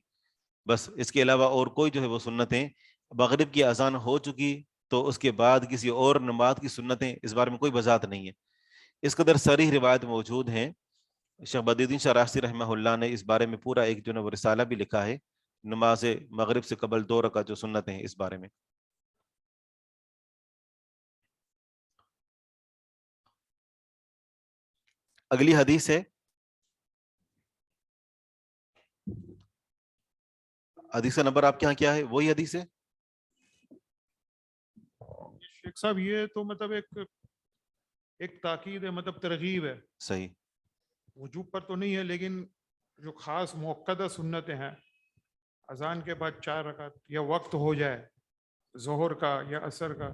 بس اس کے علاوہ اور کوئی جو ہے وہ سنتیں، مغرب کی اذان ہو چکی تو اس کے بعد کسی اور نماز کی سنتیں، اس بارے میں کوئی وضاحت نہیں ہے. اس قدر صریح روایت موجود ہیں. شیخ بدر الدین شاہ راشدی رحمہ اللہ نے اس بارے میں پورا ایک جو ہے وہ رسالہ بھی لکھا ہے، نماز مغرب سے قبل 2 رکعت جو سنتیں ہیں اس بارے میں. اگلی حدیث ہے، حدیث کا نمبر آپ کے ہاں کیا ہے؟ وہی حدیث ہے. شیخ صاحب یہ تو مطلب ایک تاکید ہے، مطلب ترغیب ہے. صحیح. وجوب پر تو نہیں ہے، لیکن جو خاص موقدہ سنتیں ہیں اذان کے بعد 4 رکعت یا وقت ہو جائے ظہر کا یا عصر کا،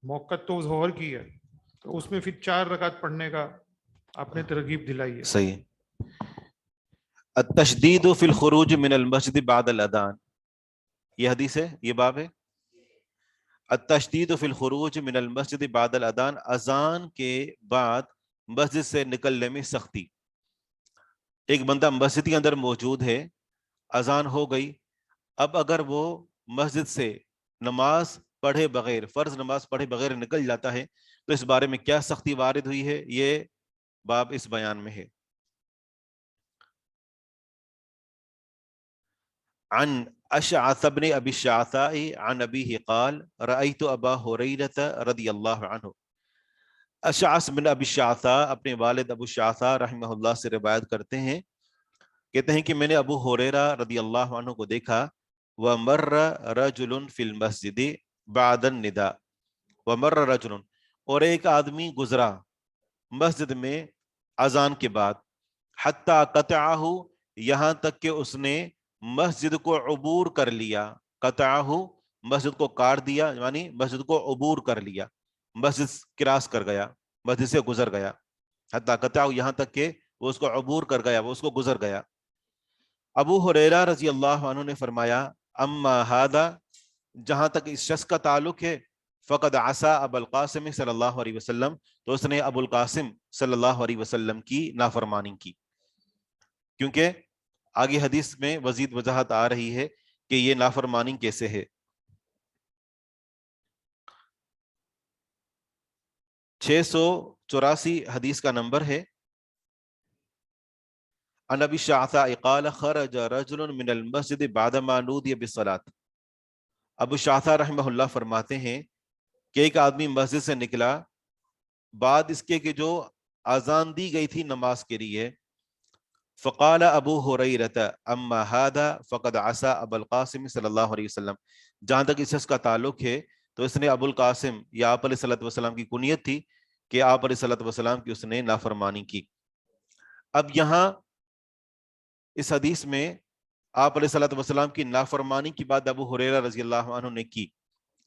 موقع تو ظہر کی ہے، تو اس میں پھر 4 رکعت پڑھنے کا آپ نے ترغیب دلائی ہے۔ صحیح۔ التشدید فی الخروج من المسجد بعد الاذان، یہ حدیث ہے، یہ باب ہے۔ التشدید فی الخروج من المسجد بعد الاذان، اذان کے بعد مسجد سے نکلنے میں سختی۔ ایک بندہ مسجد کے اندر موجود ہے، اذان ہو گئی، اب اگر وہ مسجد سے نماز پڑھے بغیر، فرض نماز پڑھے بغیر نکل جاتا ہے تو اس بارے میں کیا سختی وارد ہوئی ہے، یہ باب اس بیان میں ہے۔ عن اشعث بن ابی الشعثاء عن ابیہ قال رأیت ابا ہریرہ رضی اللہ عنہ۔ اشعث بن ابی الشعثاء اپنے والد ابو الشعثاء رحمہ اللہ سے روایت کرتے ہیں، کہتے ہیں کہ میں نے ابو ہریرہ رضی اللہ عنہ کو دیکھا، وَمَرَّ رَجُلٌ فِي الْمَسْجِدِ بَعْدَ النِّدَاءِ، وَمَرَّ رَجُلٌ، اور ایک آدمی گزرا مسجد میں اذان کے بعد، حَتَّى قَطَعَهُ، یہاں تک کہ اس نے مسجد کو عبور کر لیا، قطعہ مسجد کو کاٹ دیا، یعنی مسجد کو عبور کر لیا، مسجد کراس کر گیا، مسجد سے گزر گیا، حتیٰ قطعہ یہاں تک کہ وہ اس کو عبور کر گیا، وہ اس کو گزر گیا۔ ابو ہریرہ رضی اللہ عنہ نے فرمایا، اما ہذا، جہاں تک اس شخص کا تعلق ہے، فقد عصى ابو القاسم صلی اللہ علیہ وسلم، تو اس نے ابو القاسم صلی اللہ علیہ وسلم کی نافرمانی کی، کیونکہ آگے حدیث میں مزید وضاحت آ رہی ہے کہ یہ نافرمانی کیسے ہے۔ 684 حدیث کا نمبر ہے۔ عن ابی الشعثاء قال خرج رجل من المسجد بعدما نودي بالصلاة، ابو الشعثاء رحمہ اللہ فرماتے ہیں کہ ایک آدمی مسجد سے نکلا بعد اس کے کہ جو اذان دی گئی تھی نماز کے لیے، فقال ابو ہریرہ اما هذا فقد عصى ابو القاسم صلی اللہ علیہ وسلم، جہاں تک اس شخص کا تعلق ہے تو اس نے ابو القاسم، یا آپ علیہ الصلوۃ والسلام کی کنیت تھی کہ آپ علیہ الصلوۃ والسلام کی اس نے نافرمانی کی۔ اب یہاں اس حدیث میں آپ علیہ الصلوۃ والسلام کی نافرمانی کی بات ابو ہریرہ رضی اللہ عنہ نے کی۔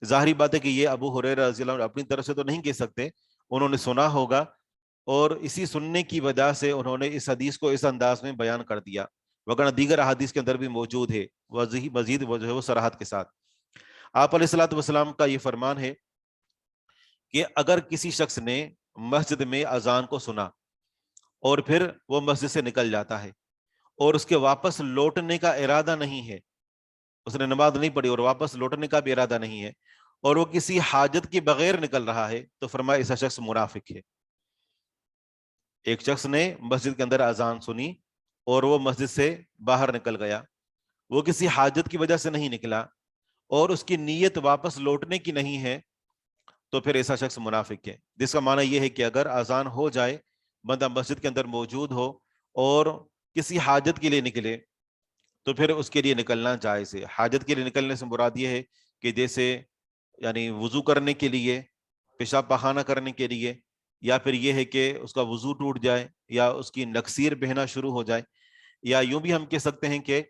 ظاہری بات ہے کہ یہ ابو ہریرہ رضی اللہ عنہ اپنی طرف سے تو نہیں کہہ سکتے، انہوں نے سنا ہوگا، اور اسی سننے کی وجہ سے انہوں نے اس حدیث کو اس انداز میں بیان کر دیا، وگرنہ دیگر احادیث کے اندر بھی موجود ہے مزید جو ہے وہ صراحت کے ساتھ۔ آپ علیہ الصلوۃ والسلام کا یہ فرمان ہے کہ اگر کسی شخص نے مسجد میں اذان کو سنا اور پھر وہ مسجد سے نکل جاتا ہے اور اس کے واپس لوٹنے کا ارادہ نہیں ہے، اس نے نماز نہیں پڑھی اور واپس لوٹنے کا بھی ارادہ نہیں ہے، اور وہ کسی حاجت کے بغیر نکل رہا ہے، تو فرمایا ایسا شخص منافق ہے۔ ایک شخص نے مسجد کے اندر اذان سنی اور وہ مسجد سے باہر نکل گیا، وہ کسی حاجت کی وجہ سے نہیں نکلا اور اس کی نیت واپس لوٹنے کی نہیں ہے، تو پھر ایسا شخص منافق ہے، جس کا معنی یہ ہے کہ اگر اذان ہو جائے، بندہ مسجد کے اندر موجود ہو اور کسی حاجت کے لیے نکلے، تو پھر اس کے لیے نکلنا جائز ہے۔ حاجت کے لیے نکلنے سے مراد یہ ہے کہ جیسے یعنی وضو کرنے کے لیے، پیشاب پخانہ کرنے کے لیے، یا پھر یہ ہے کہ اس کا وضو ٹوٹ جائے یا اس کی نکسیر بہنا شروع ہو جائے، یا یوں بھی ہم کہہ سکتے ہیں کہ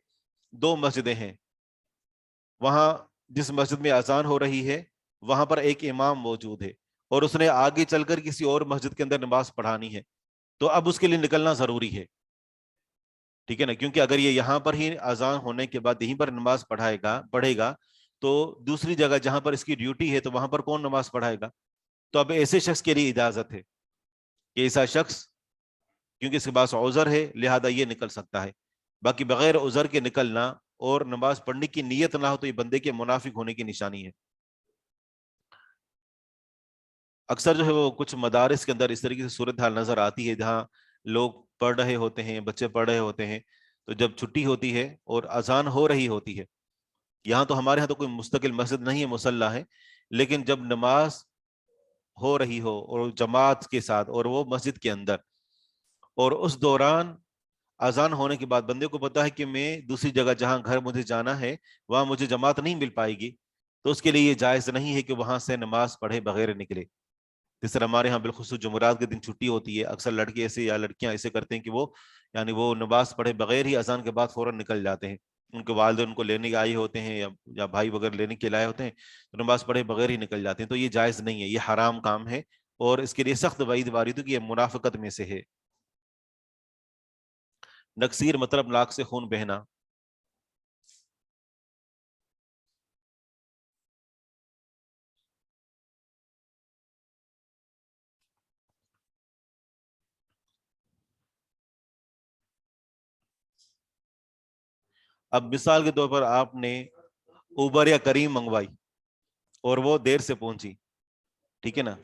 2 مسجدیں ہیں، وہاں جس مسجد میں اذان ہو رہی ہے وہاں پر ایک امام موجود ہے اور اس نے آگے چل کر کسی اور مسجد کے اندر نماز پڑھانی ہے، تو اب اس کے لیے نکلنا ضروری ہے، ٹھیک ہے نا، کیونکہ اگر یہ یہاں پر ہی اذان ہونے کے بعد یہیں پر نماز پڑھے گا تو دوسری جگہ جہاں پر اس کی ڈیوٹی ہے تو وہاں پر کون نماز پڑھائے گا؟ تو اب ایسے شخص کے لیے اجازت ہے کہ ایسا شخص، کیونکہ اس کے پاس عذر ہے لہذا یہ نکل سکتا ہے، باقی بغیر عذر کے نکلنا اور نماز پڑھنے کی نیت نہ ہو تو یہ بندے کے منافق ہونے کی نشانی ہے۔ اکثر جو ہے وہ کچھ مدارس کے اندر اس طریقے سے صورتحال نظر آتی ہے جہاں لوگ پڑھ رہے ہوتے ہیں، بچے پڑھ رہے ہوتے ہیں، تو جب چھٹی ہوتی ہے اور اذان ہو رہی ہوتی ہے، یہاں تو ہمارے ہاں تو کوئی مستقل مسجد نہیں ہے، مصلی ہے، لیکن جب نماز ہو رہی ہو اور جماعت کے ساتھ اور وہ مسجد کے اندر، اور اس دوران اذان ہونے کے بعد بندے کو پتا ہے کہ میں دوسری جگہ جہاں گھر مجھے جانا ہے وہاں مجھے جماعت نہیں مل پائے گی، تو اس کے لیے یہ جائز نہیں ہے کہ وہاں سے نماز پڑھے بغیر نکلے۔ جس طرح ہمارے ہاں بالخصوص جمعرات کے دن چھٹی ہوتی ہے، اکثر لڑکے ایسے یا لڑکیاں ایسے کرتے ہیں کہ وہ یعنی وہ نماز پڑھے بغیر ہی اذان کے بعد فوراً نکل جاتے ہیں، ان کے والدین ان کو لینے آئے ہوتے ہیں یا بھائی وغیرہ لینے کے لائے ہوتے ہیں تو نماز پڑھے بغیر ہی نکل جاتے ہیں، تو یہ جائز نہیں ہے، یہ حرام کام ہے اور اس کے لیے سخت وعید وارد کہ یہ منافقت میں سے ہے۔ نکسیر مطلب ناک سے خون بہنا۔ اب مثال کے طور پر آپ نے اوبر یا کریم منگوائی اور وہ دیر سے پہنچی، ٹھیک ہے نا،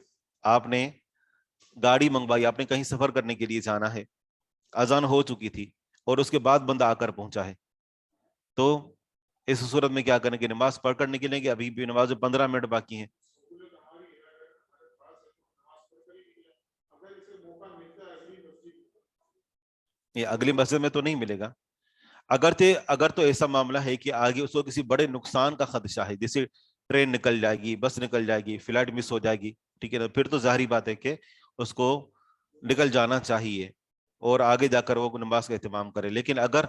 آپ نے گاڑی منگوائی، آپ نے کہیں سفر کرنے کے لیے جانا ہے، اذان ہو چکی تھی اور اس کے بعد بندہ آ کر پہنچا ہے، تو اس صورت میں کیا کریں کہ نماز پڑھ کر نکلیں گے؟ ابھی بھی نماز 15 منٹ باقی ہیں۔ یہ اگلی مسجد میں تو نہیں ملے گا، اگر تو ایسا معاملہ ہے کہ آگے اس کو کسی بڑے نقصان کا خدشہ ہے، جیسے ٹرین نکل جائے گی، بس نکل جائے گی، فلائٹ مس ہو جائے گی، ٹھیک ہے نا، پھر تو ظاہری بات ہے کہ اس کو نکل جانا چاہیے اور آگے جا کر وہ نماز کا اہتمام کرے، لیکن اگر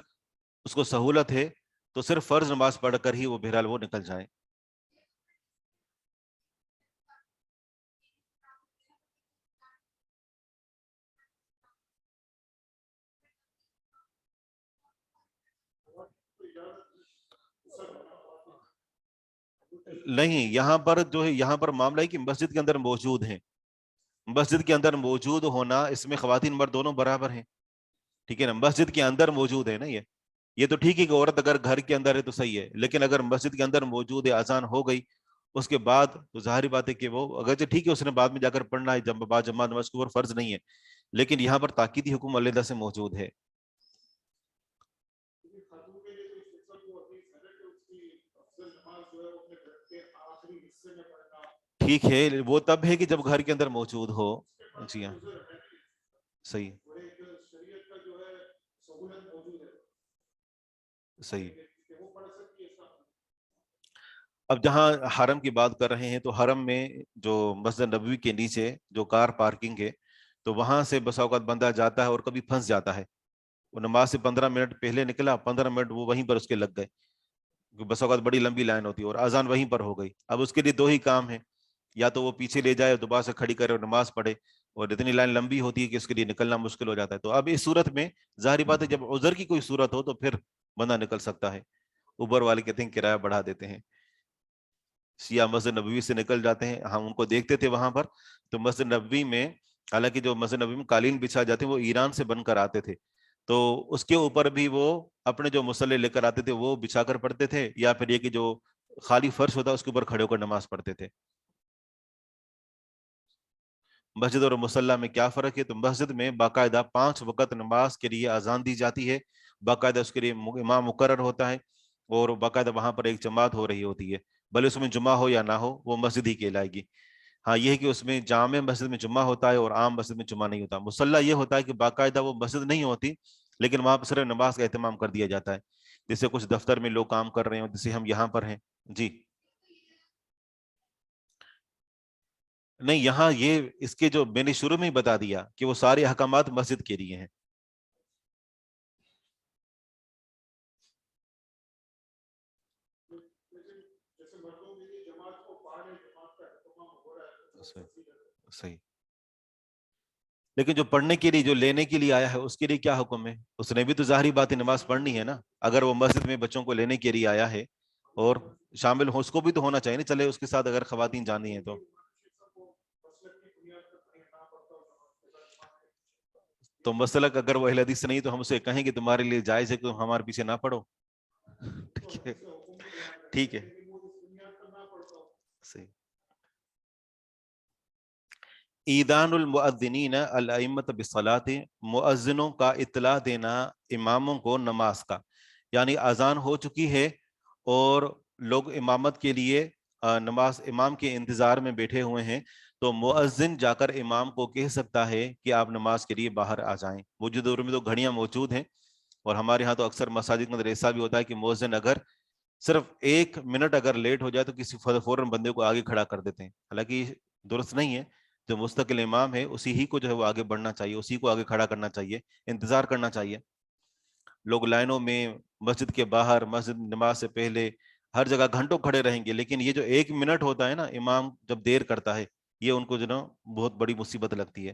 اس کو سہولت ہے تو صرف فرض نماز پڑھ کر ہی وہ بہرحال وہ نکل جائیں۔ نہیں، یہاں پر جو ہے، یہاں پر معاملہ ہے کہ مسجد کے اندر موجود ہیں، مسجد کے اندر موجود ہونا اس میں خواتین مرد دونوں برابر ہیں، ٹھیک ہے نا، مسجد کے اندر موجود ہے نا، یہ تو ٹھیک ہے کہ عورت اگر گھر کے اندر ہے تو صحیح ہے، لیکن اگر مسجد کے اندر موجود ہے، اذان ہو گئی اس کے بعد تو ظاہری بات ہے کہ وہ اگرچہ ٹھیک ہے اس نے بعد میں جا کر پڑھنا ہے، جماعت نماز کے اوپر فرض نہیں ہے، لیکن یہاں پر تاکیدی حکم علیحدہ سے موجود ہے۔ ٹھیک ہے، وہ تب ہے کہ جب گھر کے اندر موجود ہو۔ جی ہاں، صحیح صحیح۔ اب جہاں حرم کی بات کر رہے ہیں تو حرم میں جو مسجد نبوی کے نیچے جو کار پارکنگ ہے تو وہاں سے بسا اوقات بندہ جاتا ہے اور کبھی پھنس جاتا ہے، وہ نماز سے 15 منٹ پہلے نکلا، 15 منٹ وہ وہیں پر اس کے لگ گئے، بس اوقات بڑی لمبی لائن ہوتی ہے اور اذان وہیں پر ہو گئی، اب اس کے لیے دو ہی کام ہیں، یا تو وہ پیچھے لے جائے دوبارہ سے کھڑی کرے اور نماز پڑھے، اور اتنی لائن لمبی ہوتی ہے کہ اس کے لیے نکلنا مشکل ہو جاتا ہے، تو اب اس صورت میں ظاہری بات ہے جب عذر کی کوئی صورت ہو تو پھر بندہ نکل سکتا ہے۔ اوبر والے کہتے ہیں کرایہ بڑھا دیتے ہیں، شیعہ مسجد نبوی سے نکل جاتے ہیں، ہم ان کو دیکھتے تھے وہاں پر، تو مسجد نبوی میں حالانکہ جو مسجد نبوی میں قالین بچھا جاتے ہیں وہ ایران سے بن کر آتے تھے، تو اس کے اوپر بھی وہ اپنے جو مصلے لے کر آتے تھے وہ بچھا کر پڑھتے تھے، یا پھر یہ کہ جو خالی فرش ہوتا ہے اس کے اوپر کھڑے ہو کر نماز پڑھتے تھے۔ مسجد اور مصلی میں کیا فرق ہے؟ تو مسجد میں باقاعدہ 5 وقت نماز کے لیے اذان دی جاتی ہے، باقاعدہ اس کے لیے امام مقرر ہوتا ہے اور باقاعدہ وہاں پر ایک جماعت ہو رہی ہوتی ہے، بھلے اس میں جمعہ ہو یا نہ ہو وہ مسجد ہی کہلائے گی۔ ہاں یہ ہے کہ اس میں جامع مسجد میں جمعہ ہوتا ہے اور عام مسجد میں جمعہ نہیں ہوتا۔ مصلی یہ ہوتا ہے کہ باقاعدہ وہ مسجد نہیں ہوتی لیکن وہاں پر صرف نماز کا اہتمام کر دیا جاتا ہے، جیسے کچھ دفتر میں لوگ کام کر رہے ہیں جیسے ہم یہاں پر ہیں۔ جی نہیں، یہاں یہ اس کے جو میں نے شروع میں ہی بتا دیا کہ وہ سارے احکامات مسجد کے لیے ہیں۔ صحیح، لیکن جو پڑھنے کے لیے جو لینے کے لیے آیا ہے اس کے لیے کیا حکم ہے؟ اس نے بھی تو ظاہری بات ہے نماز پڑھنی ہے نا، اگر وہ مسجد میں بچوں کو لینے کے لیے آیا ہے اور شامل ہو، اس کو بھی تو ہونا چاہیے نا، چلے اس کے ساتھ اگر خواتین جانی ہیں تو مسلک اگر وہ اہل حدیث سے نہیں تو ہم اسے کہیں گے تمہارے لیے جائز ہے کہ تم ہمارے پیچھے نہ پڑھو، ٹھیک ہے، ٹھیک ہے، صحیح۔ ایدان المؤذنین الائمۃ بالصلاۃ، مؤذنوں کا اطلاع دینا اماموں کو نماز کا، یعنی اذان ہو چکی ہے اور لوگ امامت کے لیے نماز امام کے انتظار میں بیٹھے ہوئے ہیں، تو مؤذن جا کر امام کو کہہ سکتا ہے کہ آپ نماز کے لیے باہر آ جائیں۔ موجودہ دور میں تو گھڑیاں موجود ہیں اور ہمارے ہاں تو اکثر مساجد کے اندر ایسا بھی ہوتا ہے کہ مؤذن اگر صرف 1 منٹ اگر لیٹ ہو جائے تو کسی فوراً بندے کو آگے کھڑا کر دیتے ہیں، حالانکہ درست نہیں ہے، جو مستقل امام ہے اسی ہی کو جو ہے وہ آگے بڑھنا چاہیے، اسی کو آگے کھڑا کرنا چاہیے، انتظار کرنا چاہیے۔ لوگ لائنوں میں مسجد کے باہر، مسجد نماز سے پہلے، ہر جگہ گھنٹوں کھڑے رہیں گے، لیکن یہ جو 1 منٹ ہوتا ہے نا امام جب دیر کرتا ہے، یہ ان کو جو نا بہت بڑی مصیبت لگتی ہے۔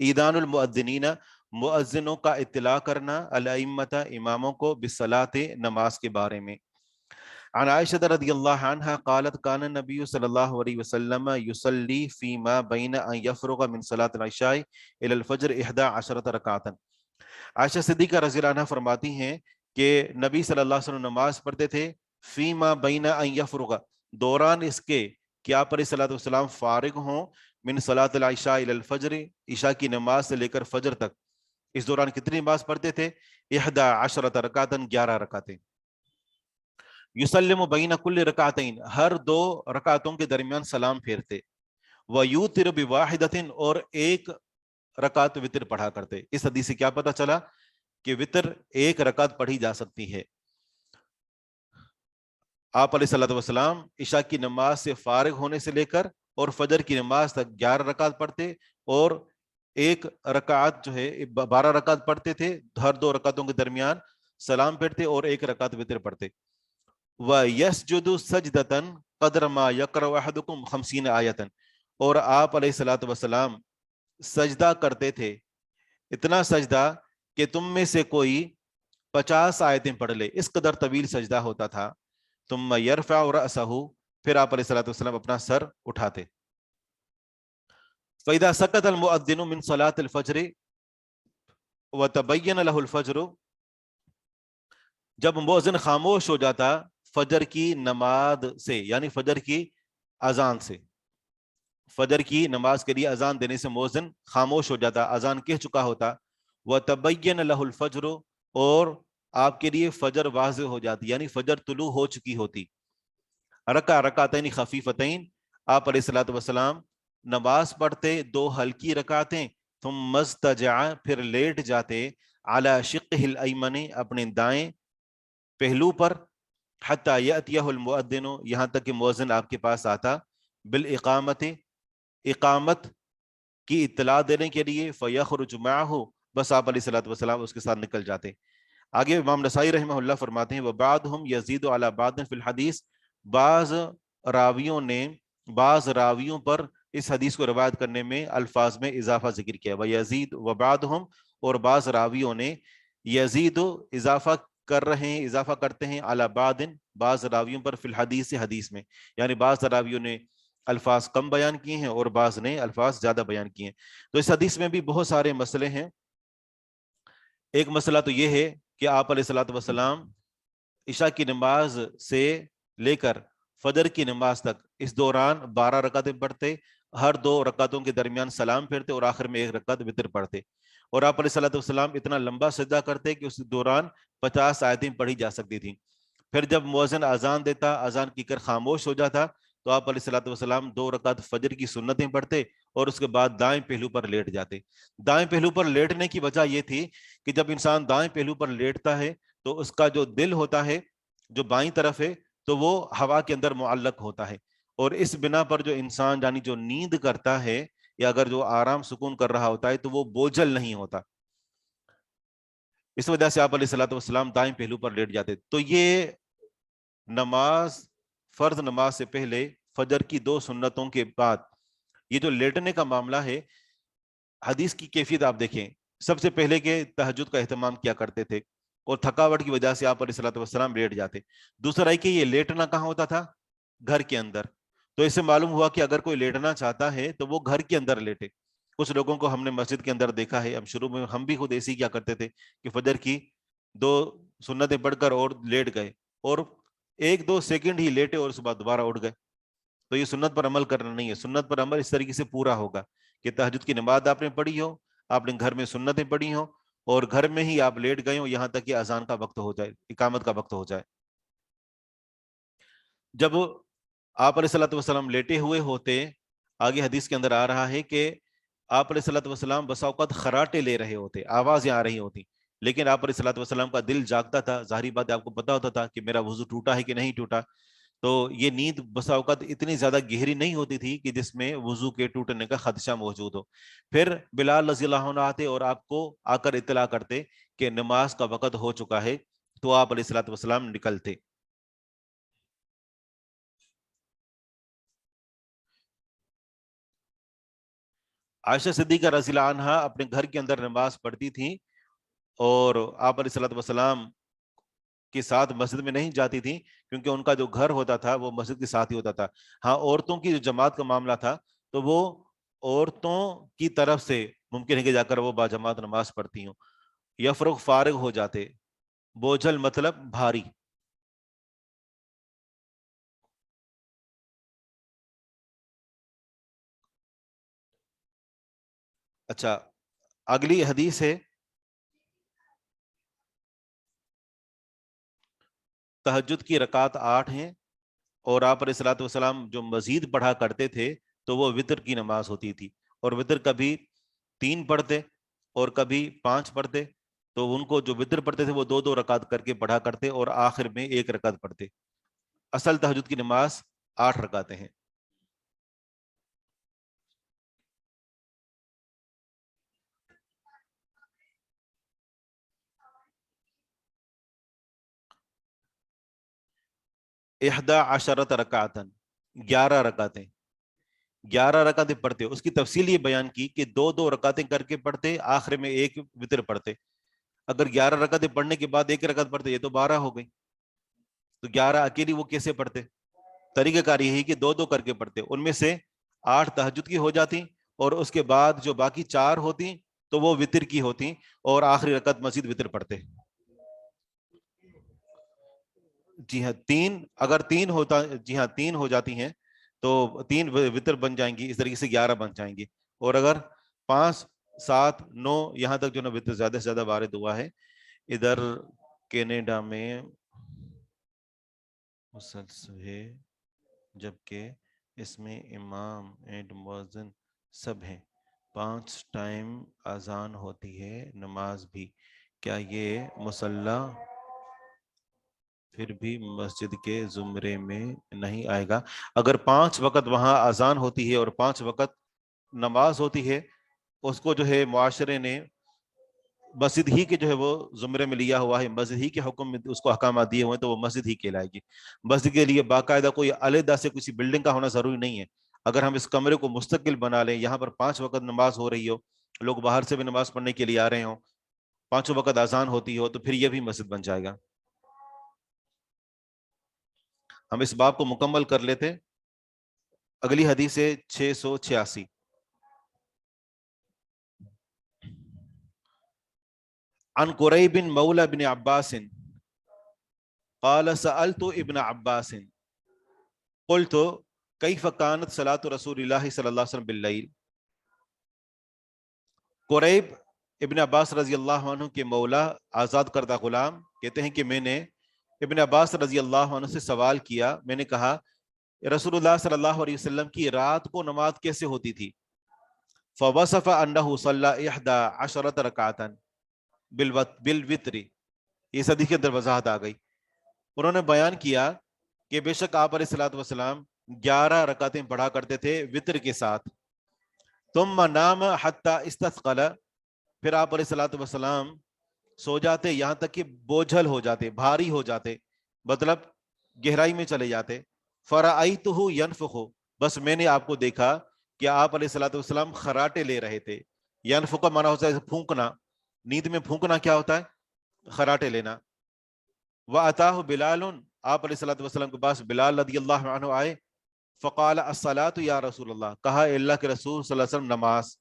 ایدان المؤذنین، مؤذنوں کا اطلاع کرنا، الائمۃ اماموں کو، بالصلاۃ نماز کے بارے میں۔ عن عائشہ رضی اللہ عنہا قالت کان النبی صلی اللہ علیہ وسلم یصلی فیما بین ان یفرغ من صلاۃ العشاء الی الفجر 11 رکعتا۔ عائشہ صدیقہ رضی اللہ عنہ فرماتی ہیں کہ نبی صلی اللہ علیہ وسلم نماز پڑھتے تھے فیما بین ان یفرغ، دوران اس کے کہ آپ علیہ الصلوۃ والسلام فارغ ہوں، من صلاۃ العشاء الی الفجر، عشاء کی نماز سے لے کر فجر تک، اس دوران کتنی نماز پڑھتے تھے؟ 11 رکعتا، 11 رکعتیں۔ یسلم بین کل رکعتین، ہر 2 رکعتوں کے درمیان سلام پھیرتے۔ ویوتر بواحدۃ، اور 1 رکعت وتر پڑھا کرتے۔ اس حدیث سے کیا پتہ چلا کہ وتر 1 رکعت پڑھی جا سکتی ہے۔ آپ علیہ الصلوۃ والسلام عشاء کی نماز سے فارغ ہونے سے لے کر اور فجر کی نماز تک 11 رکعت پڑھتے، اور 1 رکعت جو ہے 12 رکعت پڑھتے تھے، ہر 2 رکعتوں کے درمیان سلام پھیرتے اور 1 رکعت وتر پڑھتے۔ وَيَسْجُدُ سَجْدَةً قَدْرَ مَا يَقْرَأُ أَحَدُكُمْ 50 آیَةً، اور آپ علیہ الصلوۃ والسلام سجدہ کرتے تھے، اتنا سجدہ کہ تم میں سے کوئی 50 آیتیں پڑھ لے، اس قدر طویل سجدہ ہوتا تھا۔ ثم يرفع رأسه، پھر آپ علیہ الصلوۃ والسلام اپنا سر اٹھاتے۔ فإذا سكت المؤذن من صلاة الفجر وتبين له الفجر، جب مؤذن خاموش ہو جاتا فجر کی نماز سے، یعنی فجر کی اذان سے، فجر کی نماز کے لیے اذان دینے سے مؤذن خاموش ہو جاتا، اذان کہہ چکا ہوتا۔ وتبین لہ الفجر، اور آپ کے لیے فجر واضح ہو جاتی، یعنی فجر طلوع ہو چکی ہوتی۔ رکعتین خفیفتین، آپ علیہ الصلوۃ والسلام نماز پڑھتے 2 ہلکی رکعتیں، ثم اضطجع، پھر لیٹ جاتے، علی شقہ الایمن، اپنے دائیں پہلو پر، حتی یأتیہ المؤذن، یہاں تک کہ مؤذن آپ کے پاس آتا، بالاقامت، اقامت کی اطلاع دینے کے لیے، فیخرج معہ، بس آپ علیہ الصلوۃ والسلام اس کے ساتھ نکل جاتے۔ آگے امام نسائی رحمہ اللہ فرماتے ہیں وبعضهم یزید علی بعض فی الحدیث، بعض راویوں پر اس حدیث کو روایت کرنے میں الفاظ میں اضافہ ذکر کیا، ویزید وبعضهم، اور بعض راویوں نے یزید اضافہ کر رہے ہیں، اضافہ کرتے ہیں، علی بعض راویوں پر، فی الحدیث، حدیث میں، یعنی بعض راویوں نے الفاظ کم بیان کیے ہیں اور بعض نے الفاظ زیادہ بیان کیے ہیں۔ تو اس حدیث میں بھی بہت سارے مسئلے ہیں۔ ایک مسئلہ تو یہ ہے کہ آپ علیہ الصلوۃ والسلام عشاء کی نماز سے لے کر فجر کی نماز تک اس دوران 12 رکعتیں پڑھتے، ہر 2 رکعتوں کے درمیان سلام پھیرتے اور آخر میں 1 رکعت وتر پڑھتے، اور آپ علیہ الصلوۃ والسلام اتنا لمبا سجدہ کرتے کہ اس دوران 50 آیتیں پڑھی جا سکتی تھیں۔ پھر جب مؤذن اذان دیتا، اذان کی کر خاموش ہو جاتا، تو آپ علیہ الصلوۃ والسلام 2 رکعت فجر کی سنتیں پڑھتے اور اس کے بعد دائیں پہلو پر لیٹ جاتے۔ دائیں پہلو پر لیٹنے کی وجہ یہ تھی کہ جب انسان دائیں پہلو پر لیٹتا ہے تو اس کا جو دل ہوتا ہے جو بائیں طرف ہے تو وہ ہوا کے اندر معلق ہوتا ہے، اور اس بنا پر جو انسان یعنی جو نیند کرتا ہے یا اگر جو آرام سکون کر رہا ہوتا ہے تو وہ بوجھل نہیں ہوتا، اس وجہ سے آپ علیہ الصلوۃ والسلام دائیں پہلو پر لیٹ جاتے۔ تو یہ نماز، فرض نماز سے پہلے فجر کی 2 سنتوں کے بعد یہ جو لیٹنے کا معاملہ ہے، حدیث کی کیفیت آپ دیکھیں۔ سب سے پہلے کہ تہجد کا اہتمام کیا کرتے تھے اور تھکاوٹ کی وجہ سے آپ علیہ الصلوۃ والسلام لیٹ جاتے۔ دوسرا ہے کہ یہ لیٹنا کہاں ہوتا تھا؟ گھر کے اندر۔ تو اس سے معلوم ہوا کہ اگر کوئی لیٹنا چاہتا ہے تو وہ گھر کے اندر لیٹے۔ کچھ لوگوں کو ہم نے مسجد کے اندر دیکھا ہے، ہم شروع میں ہم بھی خود ایسی کیا کرتے تھے کہ فجر کی 2 سنتیں پڑھ کر اور لیٹ گئے، اور 1-2 سیکنڈ ہی لیٹے اور اس کے بعد دوبارہ اٹھ گئے۔ تو یہ سنت پر عمل کرنا نہیں ہے۔ سنت پر عمل اس طریقے سے پورا ہوگا کہ تہجد کی نماز آپ نے پڑھی ہو، آپ نے گھر میں سنتیں پڑھی ہوں، اور گھر میں ہی آپ لیٹ گئے ہوں یہاں تک کہ اذان کا وقت ہو جائے، اقامت کا وقت ہو جائے۔ جب آپ علیہ الصلوۃ والسلام لیٹے ہوئے ہوتے، آگے حدیث کے اندر آ رہا ہے کہ آپ علیہ الصلوۃ والسلام بسا اوقات خراٹے لے رہے ہوتے، آوازیں آ رہی ہوتی، لیکن آپ علیہ الصلوۃ والسلام کا دل جاگتا تھا، ظاہری بات ہے آپ کو پتا ہوتا تھا کہ میرا وضو ٹوٹا ہے کہ نہیں ٹوٹا۔ تو یہ نیند بسا اوقات اتنی زیادہ گہری نہیں ہوتی تھی کہ جس میں وضو کے ٹوٹنے کا خدشہ موجود ہو۔ پھر بلال رضی اللہ عنہ آتے اور آپ کو آ کر اطلاع کرتے کہ نماز کا وقت ہو چکا ہے، تو آپ علیہ الصلوۃ والسلام نکلتے۔ عائشہ صدیقہ رضی اللہ عنہا اپنے گھر کے اندر نماز پڑھتی تھیں اور آپ علیہ الصلوۃ والسلام کے ساتھ مسجد میں نہیں جاتی تھیں، کیونکہ ان کا جو گھر ہوتا تھا وہ مسجد کے ساتھ ہی ہوتا تھا۔ ہاں، عورتوں کی جو جماعت کا معاملہ تھا تو وہ عورتوں کی طرف سے ممکن ہے کہ جا کر وہ باجماعت نماز پڑھتی ہوں۔ یفرغ فارغ ہو جاتے، بوجھل مطلب بھاری۔ اچھا، اگلی حدیث ہے تہجد کی رکعت 8 ہیں، اور آپ علیہ الصلوۃ والسلام جو مزید پڑھا کرتے تھے تو وہ وطر کی نماز ہوتی تھی، اور وطر کبھی 3 پڑھتے اور کبھی 5 پڑھتے، تو ان کو جو وطر پڑھتے تھے وہ 2 رکعت کر کے پڑھا کرتے اور آخر میں 1 رکعت پڑھتے۔ اصل تہجد کی نماز 8 رکعتیں ہیں۔ احدى عشرۃ رکعتاً، 11 رکعتیں، 11 رکعتیں پڑھتے۔ اس کی تفصیل یہ بیان کی کہ 2 رکعتیں کر کے پڑھتے، آخر میں 1 وطر پڑھتے۔ اگر 11 رکعتیں پڑھنے کے بعد 1 رکعت پڑھتے، یہ تو 12 ہو گئی، تو 11 اکیلی وہ کیسے پڑھتے؟ طریقہ کار یہی کہ 2 کر کے پڑھتے، ان میں سے 8 تہجد کی ہو جاتی اور اس کے بعد جو باقی 4 ہوتی تو وہ وطر کی ہوتی، اور آخری رکعت مزید وطر پڑھتے۔ جی ہاں، 3 اگر 3 ہوتا، جی ہاں 3 ہو جاتی ہیں تو 3 وطر بن جائیں گی، اس طریقے سے 11 بن جائیں گی۔ اور اگر 5 7 9 یہاں تک جو نا وطر زیادہ سے زیادہ وارد ہوا ہے۔ ادھر کینیڈا میں مسلسل ہے، جبکہ اس میں امام اینڈ مؤذن سب ہیں، 5 ٹائم اذان ہوتی ہے، نماز بھی، کیا یہ مصلی پھر بھی مسجد کے زمرے میں نہیں آئے گا؟ اگر 5 وقت وہاں اذان ہوتی ہے اور 5 وقت نماز ہوتی ہے، اس کو جو ہے معاشرے نے مسجد ہی کے جو ہے وہ زمرے میں لیا ہوا ہے، مسجد ہی کے حکم میں اس کو احکامات دیے ہوئے ہیں، تو وہ مسجد ہی کہلائے گی۔ مسجد کے لیے باقاعدہ کوئی علیحدہ سے کسی بلڈنگ کا ہونا ضروری نہیں ہے۔ اگر ہم اس کمرے کو مستقل بنا لیں، یہاں پر 5 وقت نماز ہو رہی ہو، لوگ باہر سے بھی نماز پڑھنے کے لیے آ رہے ہوں، 5 وقت اذان ہوتی ہو، تو پھر یہ بھی مسجد بن جائے گا۔ ہم اس باب کو مکمل کر لیتے۔ اگلی حدیث ہے 686۔ عن قریب مولى بن عباس قال سألت ابن عباس قلت كيف كانت صلاة رسول الله صلی اللہ علیہ وسلم باللیل۔ قریب ابن عباس رضی اللہ عنہ کے مولا، آزاد کردہ غلام، کہتے ہیں کہ میں نے ابن عباس رضی اللہ عنہ سے سوال کیا، میں نے کہا رسول اللہ صلی اللہ علیہ وسلم کی رات کو نماز کیسے ہوتی تھی؟ فوصف انه صلى 11 رکعتا بالوتر، یہ صدیق کے اندر وضاحت آ گئی۔ انہوں نے بیان کیا کہ بے شک آپ علیہ الصلوۃ والسلام 11 رکعتیں پڑھا کرتے تھے وطر کے ساتھ۔ ثم نام حتی استثقل، پھر آپ علیہ الصلوۃ والسلام سو جاتے یہاں تک کہ بوجھل ہو جاتے، بھاری ہو جاتے، مطلب گہرائی میں چلے جاتے۔ فرأیتہ ینفخ، بس میں نے آپ کو دیکھا کہ آپ علیہ الصلوۃ والسلام خراٹے لے رہے تھے۔ ینفخ کا معنی ہوتا ہے پھونکنا، نیند میں پھونکنا کیا ہوتا ہے؟ خراٹے لینا۔ وَأَتَاهُ بِلَالٌ، آپ علیہ الصلوۃ والسلام کے پاس بلال رضی اللہ عنہ آئے۔ فقال الصلاۃ یا رسول اللہ، کہا اللہ کے رسول صلی اللہ علیہ وسلم نماز۔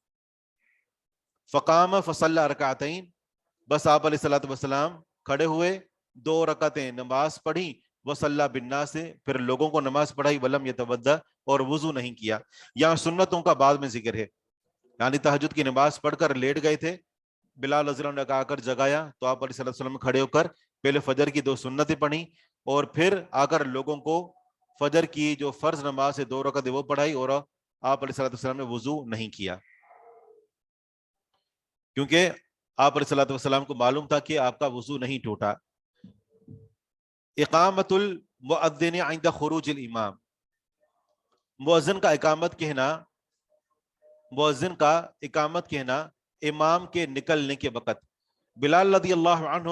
فقام فصلی رکعتین، بس آپ علیہ الصلوۃ والسلام کھڑے ہوئے، 2 رکعتیں نماز پڑھی، وصلی بالناس، پھر لوگوں کو نماز پڑھائی، ولم یتودع، اور وضو نہیں کیا۔ یہاں سنتوں کا بعد میں ذکر ہے، یعنی تہجد کی نماز پڑھ کر لیٹ گئے تھے، بلال رضی اللہ عنہ نے آ کر جگایا تو آپ علیہ وسلم کھڑے ہو کر پہلے فجر کی 2 سنتیں پڑھی، اور پھر آ کر لوگوں کو فجر کی جو فرض نماز ہے 2 رکعتیں وہ پڑھائی، اور آپ علیہ السلام نے وضو نہیں کیا، کیونکہ آپ علیہ الصلوۃ والسلام کو معلوم تھا کہ آپ کا وضو نہیں ٹوٹا۔ اقامت المؤذن عند خروج الامام، مؤذن کا اقامت کہنا، مؤذن کا اقامت کہنا امام کے نکلنے کے وقت۔ بلال رضی اللہ عنہ